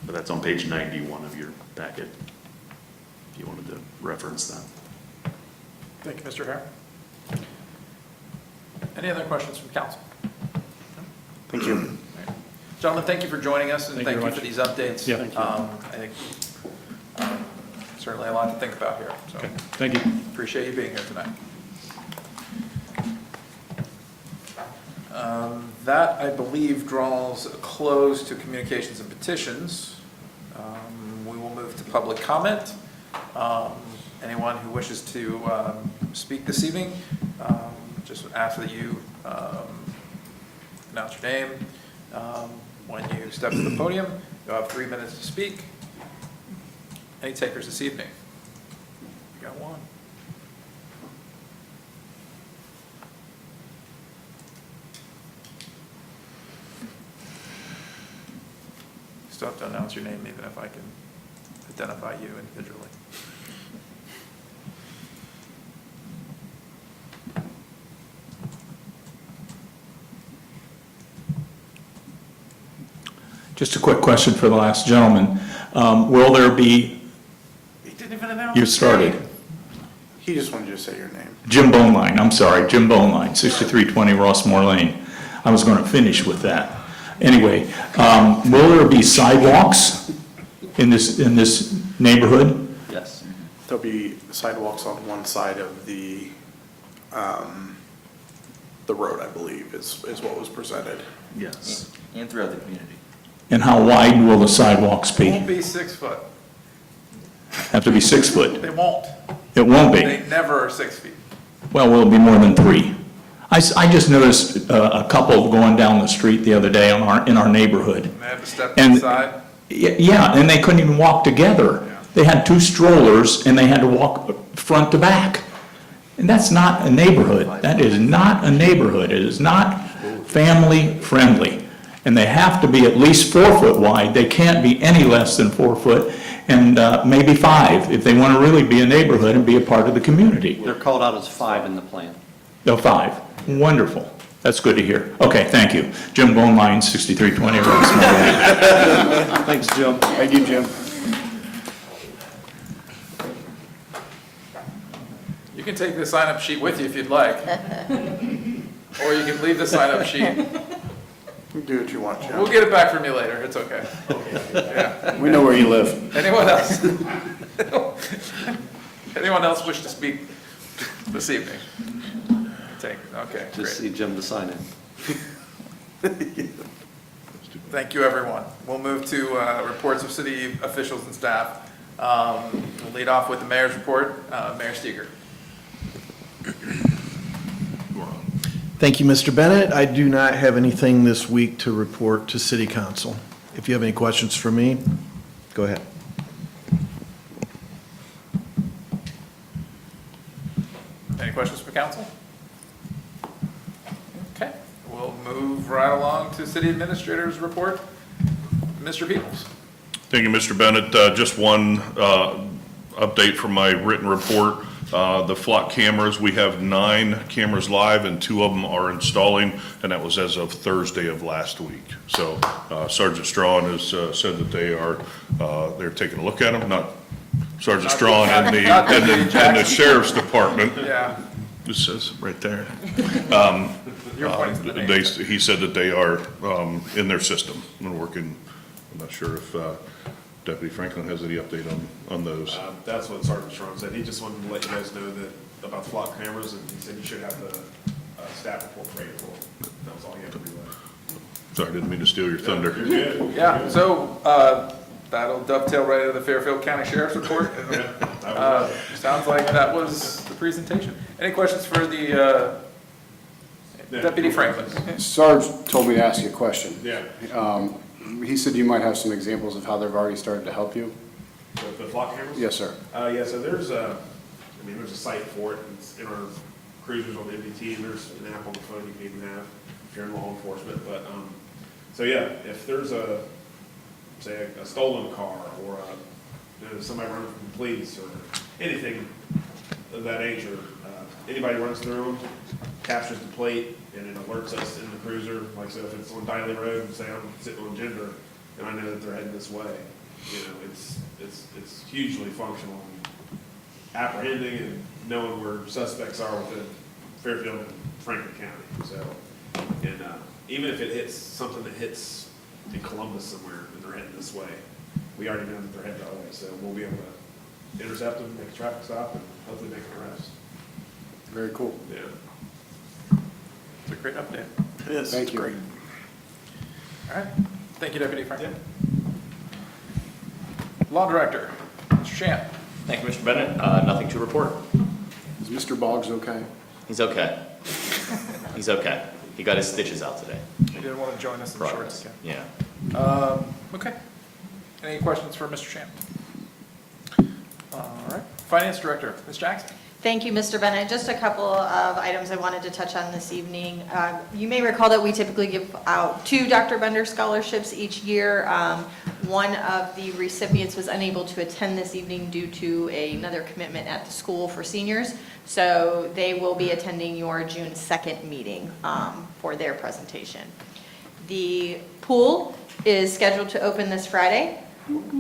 But that's on page 91 of your packet, if you wanted to reference that.
Thank you, Mr. Hare. Any other questions from council?
Thank you.
Gentlemen, thank you for joining us, and
Thank
thank
you
you
very
for
much.
these updates.
Yeah. Thank you.
I think certainly a lot to think about here, so
okay, thank you.
appreciate you being here tonight. That, I believe, draws a close to communications and petitions. We will move to public comment. Anyone who wishes to speak this evening, just ask that you announce your name. When you step to the podium, you'll have 3 minutes to speak. Any takers this evening? You got one. Still have to announce your name even if I can identify you individually.
Just a quick question for the last gentleman. Will there be,
He didn't even announce.
you
his
started,
name.
He just wanted you to say your name.
Jim Boneline, I'm sorry, Jim Boneline, 6320 Rossmore Lane. I was going to finish with that. Anyway, will there be sidewalks in this neighborhood?
Yes.
There'll be sidewalks on one side of the road, I believe, is what was presented.
Yes.
And throughout the community.
And how wide will the sidewalks
Won't
be?
be 6 foot.
Have to be 6 foot?
They won't.
It won't be.
They never are 6 feet.
Well, will it be more than 3? I just noticed a couple going down the street the other day in our neighborhood.
They have to step
And-
inside.
Yeah, and they couldn't even walk together. They had 2 strollers and they had to walk front to back. And that's not a neighborhood. That is not a neighborhood. It is not family friendly. And they have to be at least 4 foot wide. They can't be any less than 4 foot, and maybe 5 if they want to really be a neighborhood and be a part of the community.
They're called out as 5 in the plan.
No, 5. Wonderful. That's good to hear. Okay, thank you. Jim Boneline, 6320 Rossmore Lane.
Thanks, Jim.
Thank you, Jim.
You can take the sign-up sheet with you if you'd like. Or you can leave the sign-up sheet.
Do what you want, Jim.
We'll get it back from you later. It's okay. Yeah.
We know where you live.
Anyone else? Anyone else wish to speak this evening? Okay,
Just
great.
see Jim to sign in.
Thank you, everyone. We'll move to reports of city officials and staff. We'll lead off with the mayor's report. Mayor Steger.
Thank you, Mr. Bennett. I do not have anything this week to report to City Council. If you have any questions for me, go ahead.
Any questions for council? Okay, we'll move right along to city administrator's report. Mr. Peoples.
Thank you, Mr. Bennett. Just one update from my written report. The flock cameras, we have 9 cameras live and 2 of them are installing, and that was as of Thursday of last week. So Sergeant Strawn has said that they're taking a look at them, not Sergeant Strawn and the Sheriff's Department.
Yeah.
It says right there.
You're pointing to the name.
He said that they are in their system and working. I'm not sure if Deputy Franklin has any update on those.
That's what Sergeant Strong said. He just wanted to let you guys know that about the flock cameras, and he said you should have the staff report ready for it. That was all you had to do.
Sorry, I didn't mean to steal your thunder.
You're good.
Yeah, so that'll dovetail right into the Fairfield County Sheriff's report. Sounds like that was the presentation. Any questions for the Deputy Franklin?
Sarge told me to ask you a question.
Yeah.
He said you might have some examples of how they've already started to help you.
The flock cameras?
Yes, sir.
Yeah, so there's a site for it. It's in our cruisers on the MDT, and there's an app on the phone you can even have if you're in law enforcement. But, so yeah, if there's say a stolen car or somebody running from the police or anything of that nature, anybody runs through them, captures the plate, and it alerts us in the cruiser. Like, so if it's on Diley Road, and say I'm sitting on Gender, and I know that they're heading this way, it's hugely functional in apprehending and knowing where suspects are within Fairfield and Franklin County. So, and even if it hits something that hits in Columbus somewhere and they're heading this way, we already know that they're heading that way. So we'll be able to intercept them, make a traffic stop, and hopefully make an arrest.
Very cool.
Yeah.
It's a great update.
It is.
Thank you.
Great.
All right. Thank you, Deputy Franklin. Law Director, Mr. Champ.
Thank you, Mr. Bennett. Nothing to report.
Is Mr. Boggs okay?
He's okay. He's okay. He got his stitches out today.
He didn't want to join us in the shorts
Progress.
again.
Yeah.
Okay. Any questions for Mr. Champ? All right. Finance Director, Ms. Jackson.
Thank you, Mr. Bennett. Just a couple of items I wanted to touch on this evening. You may recall that we typically give out 2 Dr. Bender scholarships each year. One of the recipients was unable to attend this evening due to another commitment at the school for seniors. So they will be attending your June 2nd meeting for their presentation. The pool is scheduled to open this Friday.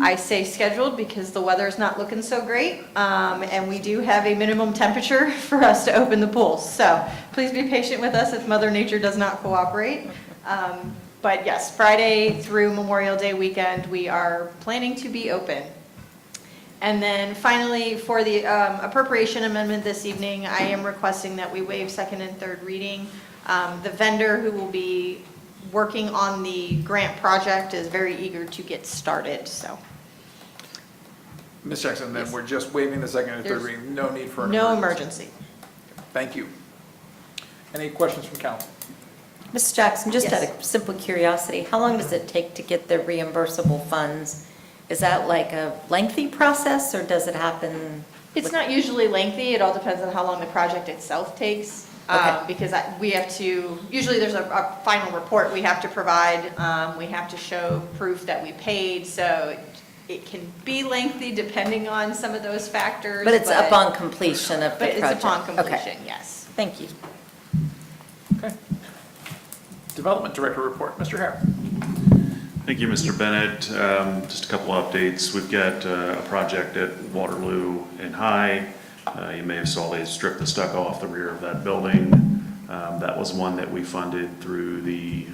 I say scheduled because the weather is not looking so great, and we do have a minimum temperature for us to open the pool. So please be patient with us if Mother Nature does not cooperate. But yes, Friday through Memorial Day weekend, we are planning to be open. And then finally, for the appropriation amendment this evening, I am requesting that we waive second and third reading. The vendor who will be working on the grant project is very eager to get started, so.
Ms. Jackson, then we're just waiving the second and third
There's
reading, no need for an
no
emergency.
emergency.
Thank you. Any questions from council?
Ms. Jackson, just out
Yes.
of simple curiosity, how long does it take to get the reimbursable funds? Is that like a lengthy process, or does it happen?
It's not usually lengthy, it all depends on how long the project itself takes.
Okay.
Because we have to, usually there's a final report we have to provide, we have to show proof that we paid, so it can be lengthy depending on some of those factors.
But it's upon completion of the
But
project?
it's upon
Okay.
completion, yes.
Thank you.
Okay. Development Director report, Mr. Hare.
Thank you, Mr. Bennett. Just a couple updates. We've got a project at Waterloo and High. You may have saw they stripped the stucco off the rear of that building. That was one that we funded through the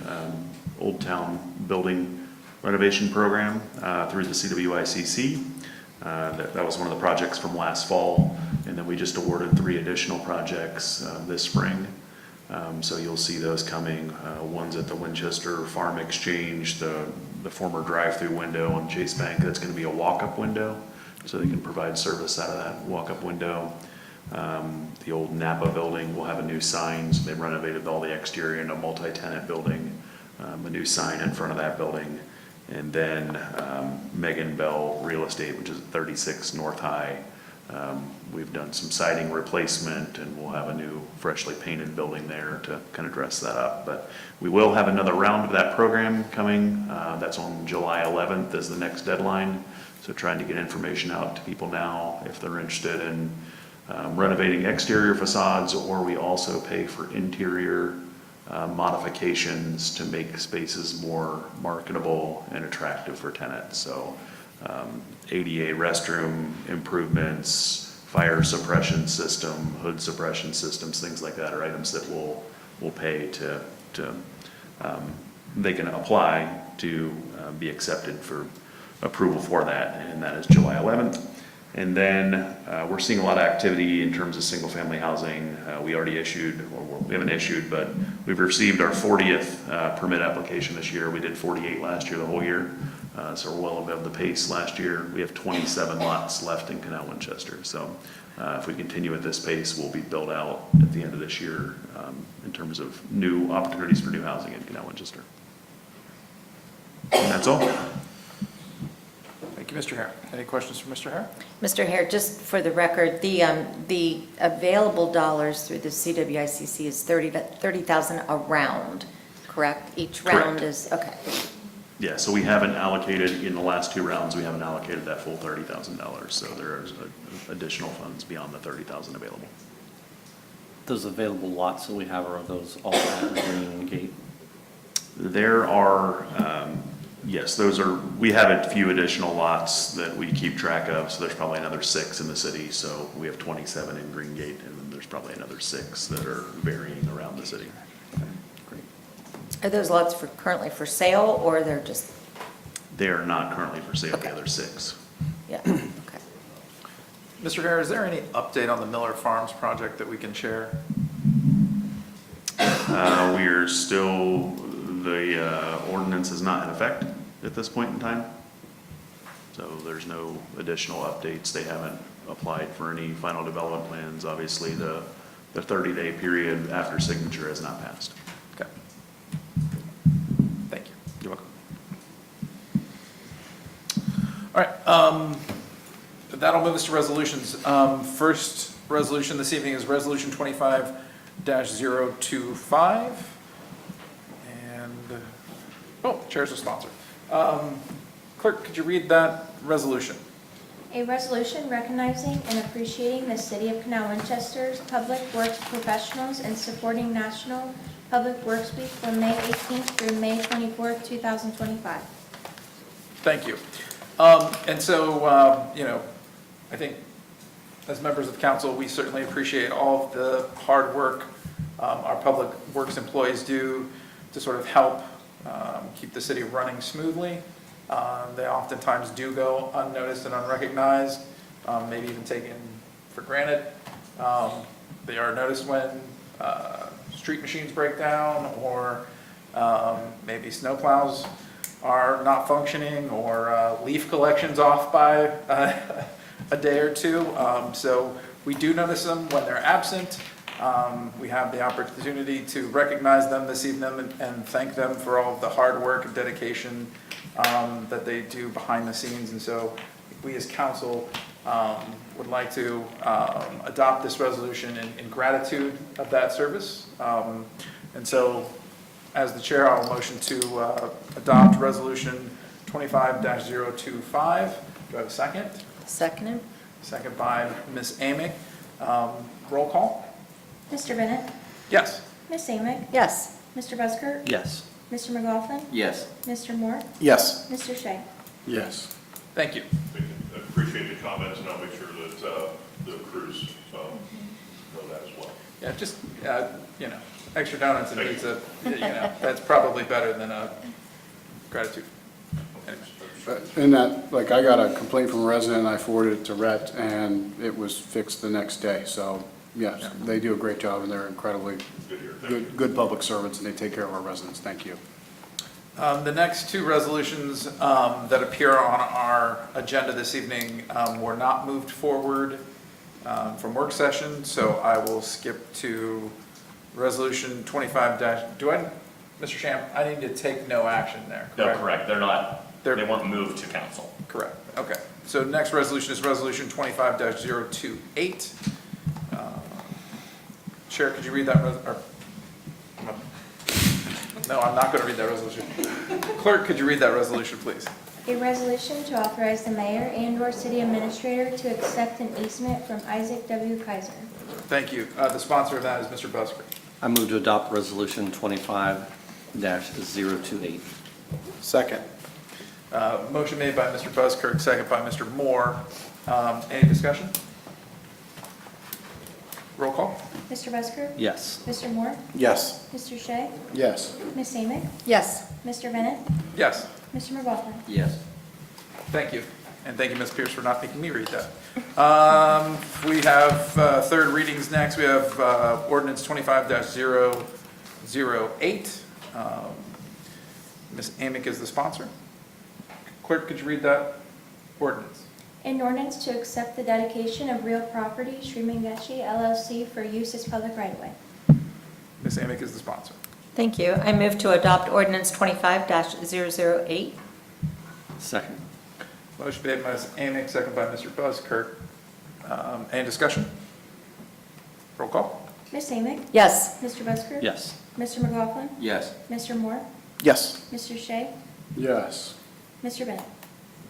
Old Town Building Renovation Program through the CWICC. That was one of the projects from last fall, and then we just awarded 3 additional projects this spring. So you'll see those coming. One's at the Winchester Farm Exchange, the former drive-through window on Chase Bank. That's going to be a walk-up window, so they can provide service out of that walk-up window. The old Napa building will have a new sign. So they renovated all the exterior in a multi-tenant building, a new sign in front of that building. And then Megan Bell Real Estate, which is at 36 North High. We've done some siding replacement, and we'll have a new freshly painted building there to kind of dress that up. But we will have another round of that program coming. That's on July 11th is the next deadline. So trying to get information out to people now if they're interested in renovating exterior facades, or we also pay for interior modifications to make spaces more marketable and attractive for tenants. So ADA restroom improvements, fire suppression system, hood suppression systems, things like that are items that we'll pay to they can apply to be accepted for approval for that, and that is July 11th. And then we're seeing a lot of activity in terms of single-family housing. We already issued, or we haven't issued, but we've received our 40th permit application this year. We did 48 last year, the whole year. So we're well above the pace last year. We have 27 lots left in Canal, Winchester. So if we continue at this pace, we'll be built out at the end of this year in terms of new opportunities for new housing in Canal, Winchester. And that's all.
Thank you, Mr. Hare. Any questions for Mr. Hare?
Mr. Hare, just for the record, the available dollars through the CWICC is 30,000 a round, correct? Each round
Correct.
is, okay.
Yeah, so we haven't allocated, in the last 2 rounds, we haven't allocated that full $30,000. So there is additional funds beyond the $30,000 available.
Those available lots that we have, are those all at Green Gate?
There are, yes, those are, we have a few additional lots that we keep track of, so there's probably another 6 in the city. So we have 27 in Green Gate, and then there's probably another 6 that are varying around the city.
Are those lots currently for sale, or they're just,
They are not currently for sale,
Okay.
the other 6.
yeah, okay.
Mr. Hare, is there any update on the Miller Farms project that we can share?
We are still, the ordinance is not in effect at this point in time. So there's no additional updates. They haven't applied for any final development plans. Obviously, the 30-day period after signature has not passed.
Okay. Thank you.
You're welcome.
All right, that'll move us to resolutions. First resolution this evening is Resolution 25-025. And, oh, chair's a sponsor. Clerk, could you read that resolution?
A resolution recognizing and appreciating the City of Canal Winchester's public works professionals and supporting National Public Works Week from May 18th through May 24th, 2025.
Thank you. And so, I think as members of council, we certainly appreciate all of the hard work our public works employees do to sort of help keep the city running smoothly. They oftentimes do go unnoticed and unrecognized, maybe even taken for granted. They are noticed when street machines break down, or maybe snowplows are not functioning, or leaf collection's off by a day or two. So we do notice them when they're absent. We have the opportunity to recognize them this evening and thank them for all of the hard work and dedication that they do behind the scenes. And so we as council would like to adopt this resolution in gratitude of that service. And so as the chair, I'll motion to adopt resolution 25-025. Do I have a second?
Second.
Second by Ms. Amick. Roll call?
Mr. Bennett?
Yes.
Ms. Amick?
Yes.
Mr. Busker?
Yes.
Mr. McLaughlin?
Yes.
Mr. Moore?
Yes.
Mr. Shea?
Yes.
Thank you.
I appreciate the comments, and I'll make sure that the crews know that as well.
Yeah, just, extra donuts and pizza, that's probably better than a gratitude. Anyways.
And that, like, I got a complaint from a resident, I forwarded it to Rhett, and it was fixed the next day. So, yes, they do a great job, and they're incredibly good public servants, and they take care of our residents. Thank you.
The next two resolutions that appear on our agenda this evening were not moved forward from work session, so I will skip to resolution 25 Mr. Sham, I need to take no action there,
No,
correct?
correct, they're not, they weren't moved to council.
Correct, okay. So next resolution is resolution 25-028. Chair, could you read that, no, I'm not going to read that resolution. Clerk, could you read that resolution, please?
A resolution to authorize the mayor and/or city administrator to accept an easement from Isaac W. Kaiser.
Thank you. The sponsor of that is Mr. Busker.
I move to adopt resolution 25-028.
Second.
Motion made by Mr. Buskirk, second by Mr. Moore. Any discussion? Roll call?
Mr. Busker?
Yes.
Mr. Moore?
Yes.
Mr. Shea?
Yes.
Ms. Amick?
Yes.
Mr. Bennett?
Yes.
Mr. McLaughlin?
Yes.
Thank you. And thank you, Ms. Pierce, for not making me read that. We have third readings next. We have ordinance 25-008. Ms. Amick is the sponsor. Clerk, could you read that ordinance?
An ordinance to accept the dedication of real property, Srimangeshi LLC, for use as public right-of-way.
Ms. Amick is the sponsor.
Thank you. I move to adopt ordinance 25-008.
Second.
Motion made by Ms. Amick, second by Mr. Buskirk. Any discussion? Roll call?
Ms. Amick?
Yes.
Mr. Busker?
Yes.
Mr. McLaughlin?
Yes.
Mr. Moore?
Yes.
Mr. Shea?
Yes.
Mr. Bennett?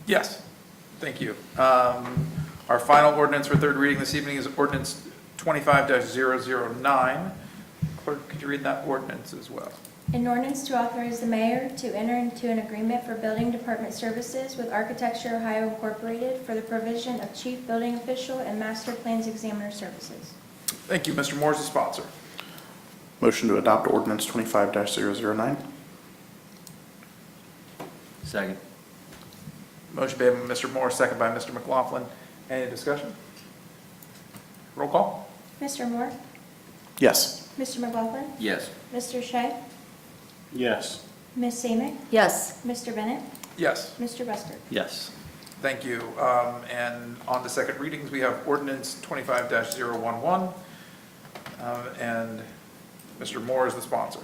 Yes. Thank you. Our final ordinance for third reading this evening is ordinance 25-009. Clerk, could you read that ordinance as well?
An ordinance to authorize the mayor to enter into an agreement for building department services with Architecture Ohio Incorporated for the provision of chief building official and master plans examiner services.
Thank you. Mr. Moore is the sponsor.
Motion to adopt ordinance 25-009.
Second.
Motion made by Mr. Moore, second by Mr. McLaughlin. Any discussion? Roll call?
Mr. Moore?
Yes.
Mr. McLaughlin?
Yes.
Mr. Shea?
Yes.
Ms. Amick?
Yes.
Mr. Bennett?
Yes.
Mr. Busker?
Yes.
Thank you. And on to second readings, we have ordinance 25-011. And Mr. Moore is the sponsor.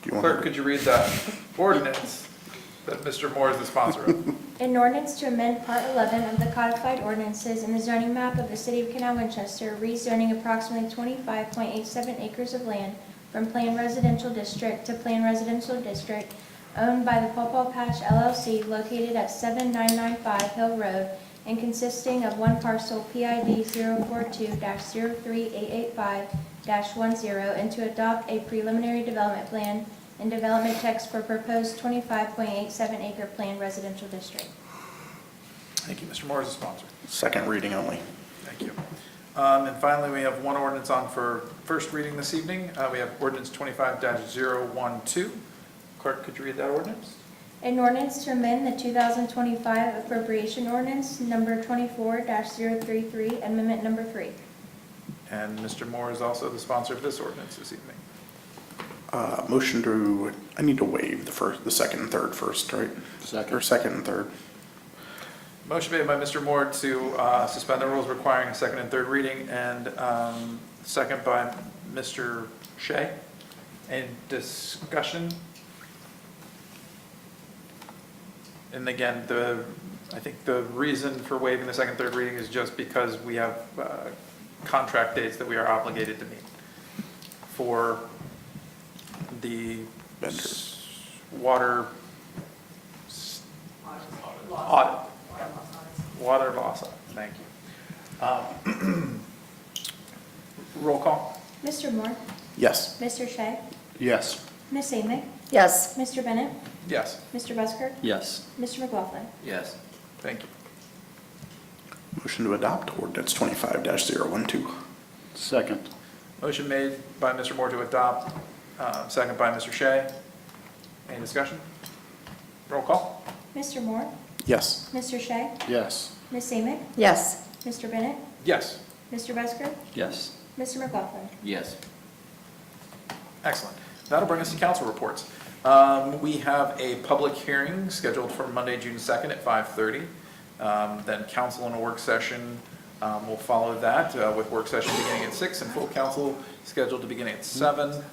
Do you want
Clerk,
to-
could you read that ordinance that Mr. Moore is the sponsor of?
An ordinance to amend Part 11 of the codified ordinances in the zoning map of the city of Canal, Winchester, rezoning approximately 25.87 acres of land from Planned Residential District to Planned Residential District owned by the Pawpaw Patch LLC located at 7995 Hill Road and consisting of one parcel PID 042-03885-10 and to adopt a preliminary development plan and development text for proposed 25.87 acre planned residential district.
Thank you. Mr. Moore is the sponsor.
Second reading only.
Thank you. And finally, we have one ordinance on for first reading this evening. We have ordinance 25-012. Clerk, could you read that ordinance?
An ordinance to amend the 2025 appropriation ordinance number 24-033, amendment number 3.
And Mr. Moore is also the sponsor of this ordinance this evening.
Motion to, I need to waive the second and third first, right?
Second.
Or second and third.
Motion made by Mr. Moore to suspend the rules requiring a second and third reading, and second by Mr. Shea. Any discussion? And again, I think the reason for waiving the second, third reading is just because we have contract dates that we are obligated to meet for the water audit. Water loss audit, thank you. Roll call?
Mr. Moore?
Yes.
Mr. Shea?
Yes.
Ms. Amick?
Yes.
Mr. Bennett?
Yes.
Mr. Busker?
Yes.
Mr. McLaughlin?
Yes.
Thank you.
Motion to adopt ordinance 25-012.
Second.
Motion made by Mr. Moore to adopt, second by Mr. Shea. Any discussion? Roll call?
Mr. Moore?
Yes.
Mr. Shea?
Yes.
Ms. Amick?
Yes.
Mr. Bennett?
Yes.
Mr. Busker?
Yes.
Mr. McLaughlin?
Yes.
Excellent. That'll bring us to council reports. We have a public hearing scheduled for Monday, June 2nd at 5:30. Then council and a work session will follow that, with work session beginning at 6 and full council scheduled to begin at 7.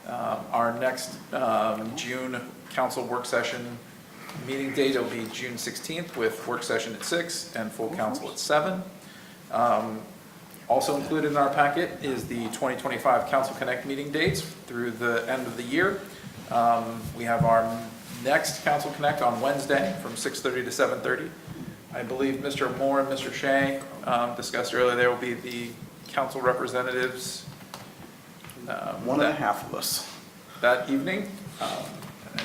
Our next June council work session meeting date will be June 16th with work session at 6 and full council at 7. Also included in our packet is the 2025 Council Connect meeting dates through the end of the year. We have our next Council Connect on Wednesday from 6:30 to 7:30. I believe Mr. Moore and Mr. Shea discussed earlier, there will be the council representatives.
One and a half of us.
That evening. And I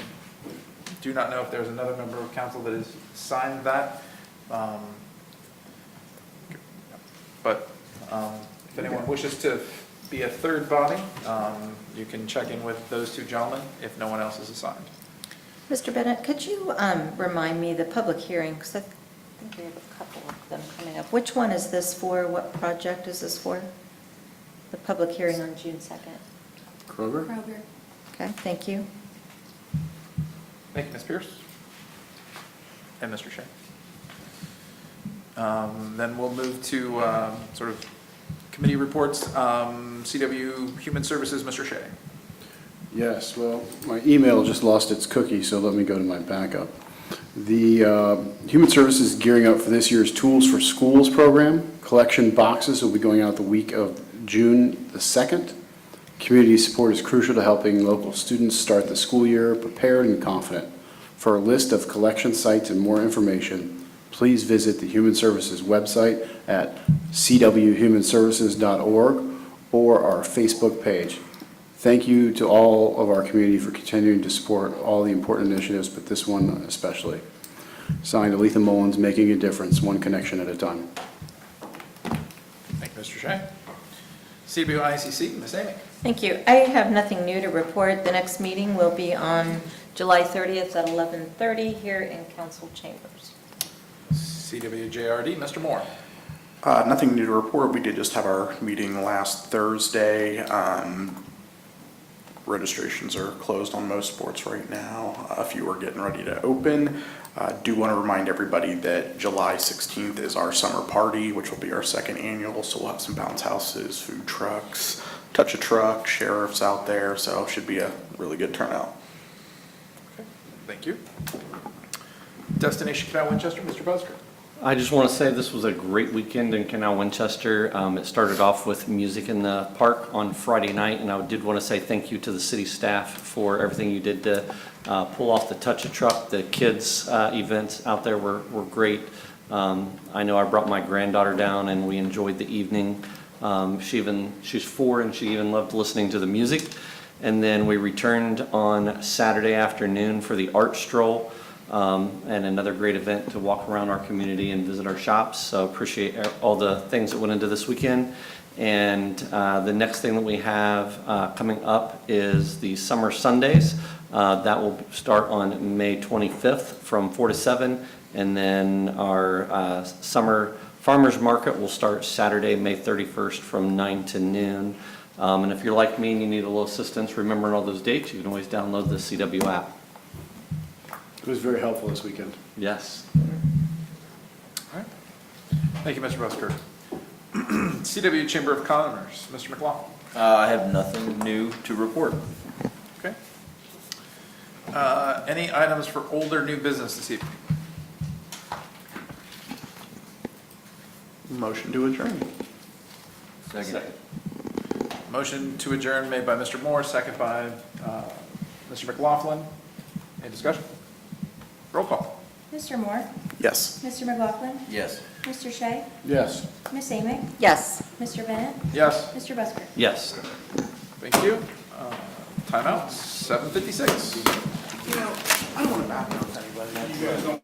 do not know if there's another member of council that has signed that. But if anyone wishes to be a third body, you can check in with those two gentlemen if no one else is assigned.
Mr. Bennett, could you remind me the public hearings? I think we have a couple of them coming up. Which one is this for? What project is this for? The public hearing on June 2nd.
Kroger?
Kroger.
Okay, thank you.
Thank you, Ms. Pierce. And Mr. Shea. Then we'll move to sort of committee reports. CW Human Services, Mr. Shea.
Yes, well, my email just lost its cookie, so let me go to my backup. The Human Services is gearing up for this year's Tools for Schools program. Collection boxes will be going out the week of June the 2nd. Community support is crucial to helping local students start the school year prepared and confident. For a list of collection sites and more information, please visit the Human Services website at cwhumanservices.org or our Facebook page. Thank you to all of our community for continuing to support all the important initiatives, but this one especially. Signed, Aletha Mullins, making a difference, one connection at a time.
Thank you, Mr. Shea. CW ICC, Ms. Amick.
Thank you. I have nothing new to report. The next meeting will be on July 30th at 11:30 here in council chambers.
CWJRD, Mr. Moore.
Nothing new to report. We did just have our meeting last Thursday. Registrations are closed on most sports right now. A few are getting ready to open. Do want to remind everybody that July 16th is our summer party, which will be our second annual. So we'll have some bounce houses, food trucks, touch a truck, sheriffs out there. So it should be a really good turnout.
Okay, thank you. Destination Canal Winchester, Mr. Busker.
I just want to say this was a great weekend in Canal, Winchester. It started off with music in the park on Friday night, and I did want to say thank you to the city staff for everything you did to pull off the Touch a Truck. The kids' events out there were great. I know I brought my granddaughter down, and we enjoyed the evening. She's 4, and she even loved listening to the music. And then we returned on Saturday afternoon for the art stroll. And another great event to walk around our community and visit our shops. So appreciate all the things that went into this weekend. And the next thing that we have coming up is the Summer Sundays. That will start on May 25th from 4 to 7. And then our Summer Farmers Market will start Saturday, May 31st from 9 to noon. And if you're like me and you need a little assistance remembering all those dates, you can always download the CW app.
It was very helpful this weekend.
Yes.
All right. Thank you, Mr. Busker. CW Chamber of Commerce, Mr. McLaughlin.
I have nothing new to report.
Okay. Any items for older new business this evening?
Motion to adjourn.
Second.
Motion to adjourn made by Mr. Moore, second by Mr. McLaughlin. Any discussion? Roll call.
Mr. Moore?
Yes.
Mr. McLaughlin?
Yes.
Mr. Shea?
Yes.
Miss Amick?
Yes.
Mr. Bennett?
Yes.
Mr. Busker?
Yes.
Thank you. Timeout, 7:56.
You know, I don't want to back down to anybody.